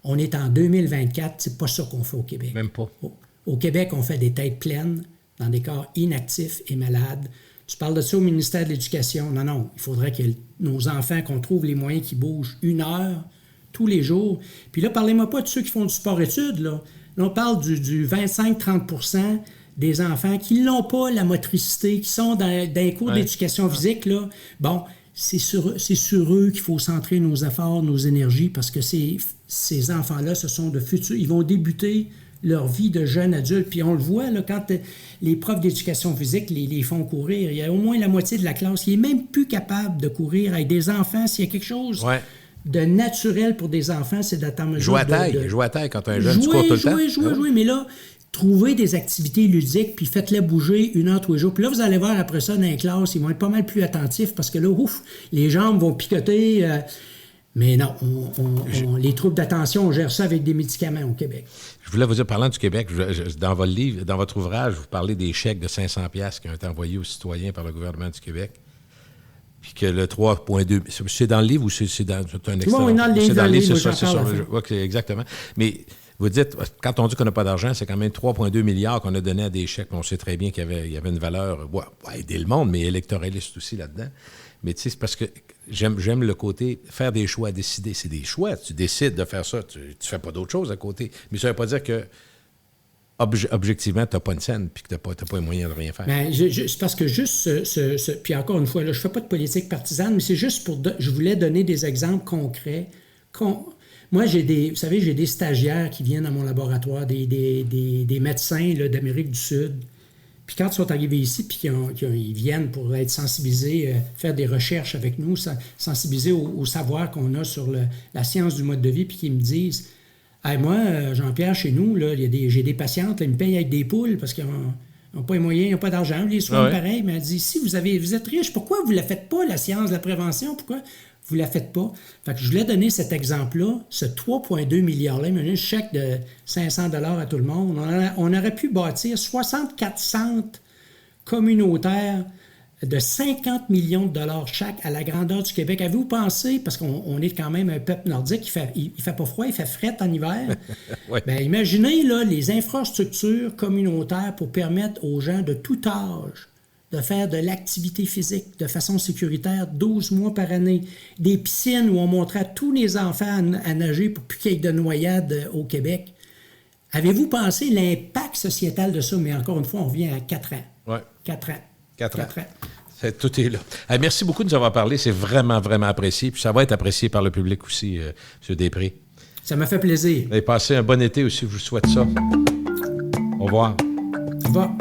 On est en 2024, c'est pas ça qu'on fait au Québec. Même pas. Au Québec, on fait des têtes pleines dans des corps inactifs et malades. Tu parles de ça au ministère de l'Éducation. Non, il faudrait que nos enfants, qu'on trouve les moyens qui bougent 1 heure tous les jours. Puis là, parlez-moi pas de ceux qui font du sport-études, là. Là, on parle du 25-30% des enfants qui n'ont pas la motricité, qui sont dans les cours d'éducation physique, là. Bon, c'est sur eux qu'il faut centrer nos efforts, nos énergies, parce que ces enfants-là, ce sont de futurs... Ils vont débuter leur vie de jeunes adultes. Puis on le voit, là, quand les profs d'éducation physique les font courir, il y a au moins la moitié de la classe qui n'est même plus capable de courir avec des enfants. S'il y a quelque chose de naturel pour des enfants, c'est d'être en mesure jouer à taille quand tu es un jeune, tu cours tout le temps. Jouer, mais là... Trouvez des activités ludiques, puis faites-les bouger 1 heure tous les jours. Puis là, vous allez voir après ça dans les classes, ils vont être pas mal plus attentifs parce que là, les jambes vont picoter. Mais non, les troubles d'attention, on gère ça avec des médicaments au Québec. Je voulais vous dire, parlant du Québec, dans votre livre, dans votre ouvrage, vous parlez des chèques de 500$ qui ont été envoyés aux citoyens par le gouvernement du Québec. puis que le 3,2... C'est dans le livre ou c'est un extrait? Oui, dans le livre. C'est dans le livre, c'est moi, ça. j'en parle. OK, exactement. Mais vous dites, quand on dit qu'on n'a pas d'argent, c'est quand même 3,2 milliards qu'on a donné à des chèques. On sait très bien qu'il y avait une valeur, aider le monde, mais électoraliste aussi là-dedans. Mais tu sais, c'est parce que j'aime le côté faire des choix, décider. C'est des choix. Tu décides de faire ça. Tu fais pas d'autre chose à côté. Mais ça ne veut pas dire que objectivement, tu n'as pas une scène puis que tu n'as pas les moyens de rien faire. Ben, c'est parce que juste puis encore une fois, là, je ne fais pas de politique partisane, mais c'est juste je voulais donner des exemples concrets. Moi, vous savez, j'ai des stagiaires qui viennent à mon laboratoire, des médecins là, d'Amérique du Sud. Puis quand ils sont arrivés ici, puis qu'ils viennent pour être sensibilisés, faire des recherches avec nous, sensibilisés au savoir qu'on a sur la science du mode de vie, puis qu'ils me disent hey, moi, Jean-Pierre, chez nous, là, j'ai des patientes, là, ils me payent avec des poules parce qu'ils n'ont pas les moyens, ils n'ont pas d'argent, les soins pareils. Mais elle dit si vous êtes riche, pourquoi vous ne la faites pas, la science de la prévention? Pourquoi vous ne la faites pas? Fait que je voulais donner cet exemple-là, ce 3,2 milliards-là, imaginez un chèque de 500 $ à tout le monde. On aurait pu bâtir 64 centres communautaires de 50 millions de dollars chaque à la grandeur du Québec. Avez-vous pensé, parce qu'on est quand même un peuple nordique, il fait pas froid, il fait fret en hiver. Ouais. Bien, imaginez là, les infrastructures communautaires pour permettre aux gens de tout âge de faire de l'activité physique de façon sécuritaire 12 mois par année. Des piscines où on montrait à tous les enfants à nager pour plus qu'il y ait de noyades au Québec. Avez-vous pensé l'impact sociétal de ça? Mais encore une fois, on revient à 4 ans. Oui. 4 ans. 4 ans. Tout est là. Merci beaucoup de nous avoir parlé. C'est vraiment, vraiment apprécié. Puis ça va être apprécié par le public aussi, M. Després. Ça m'a fait plaisir. Vous avez passé un bon été aussi. Je vous souhaite ça. Au revoir. Au revoir.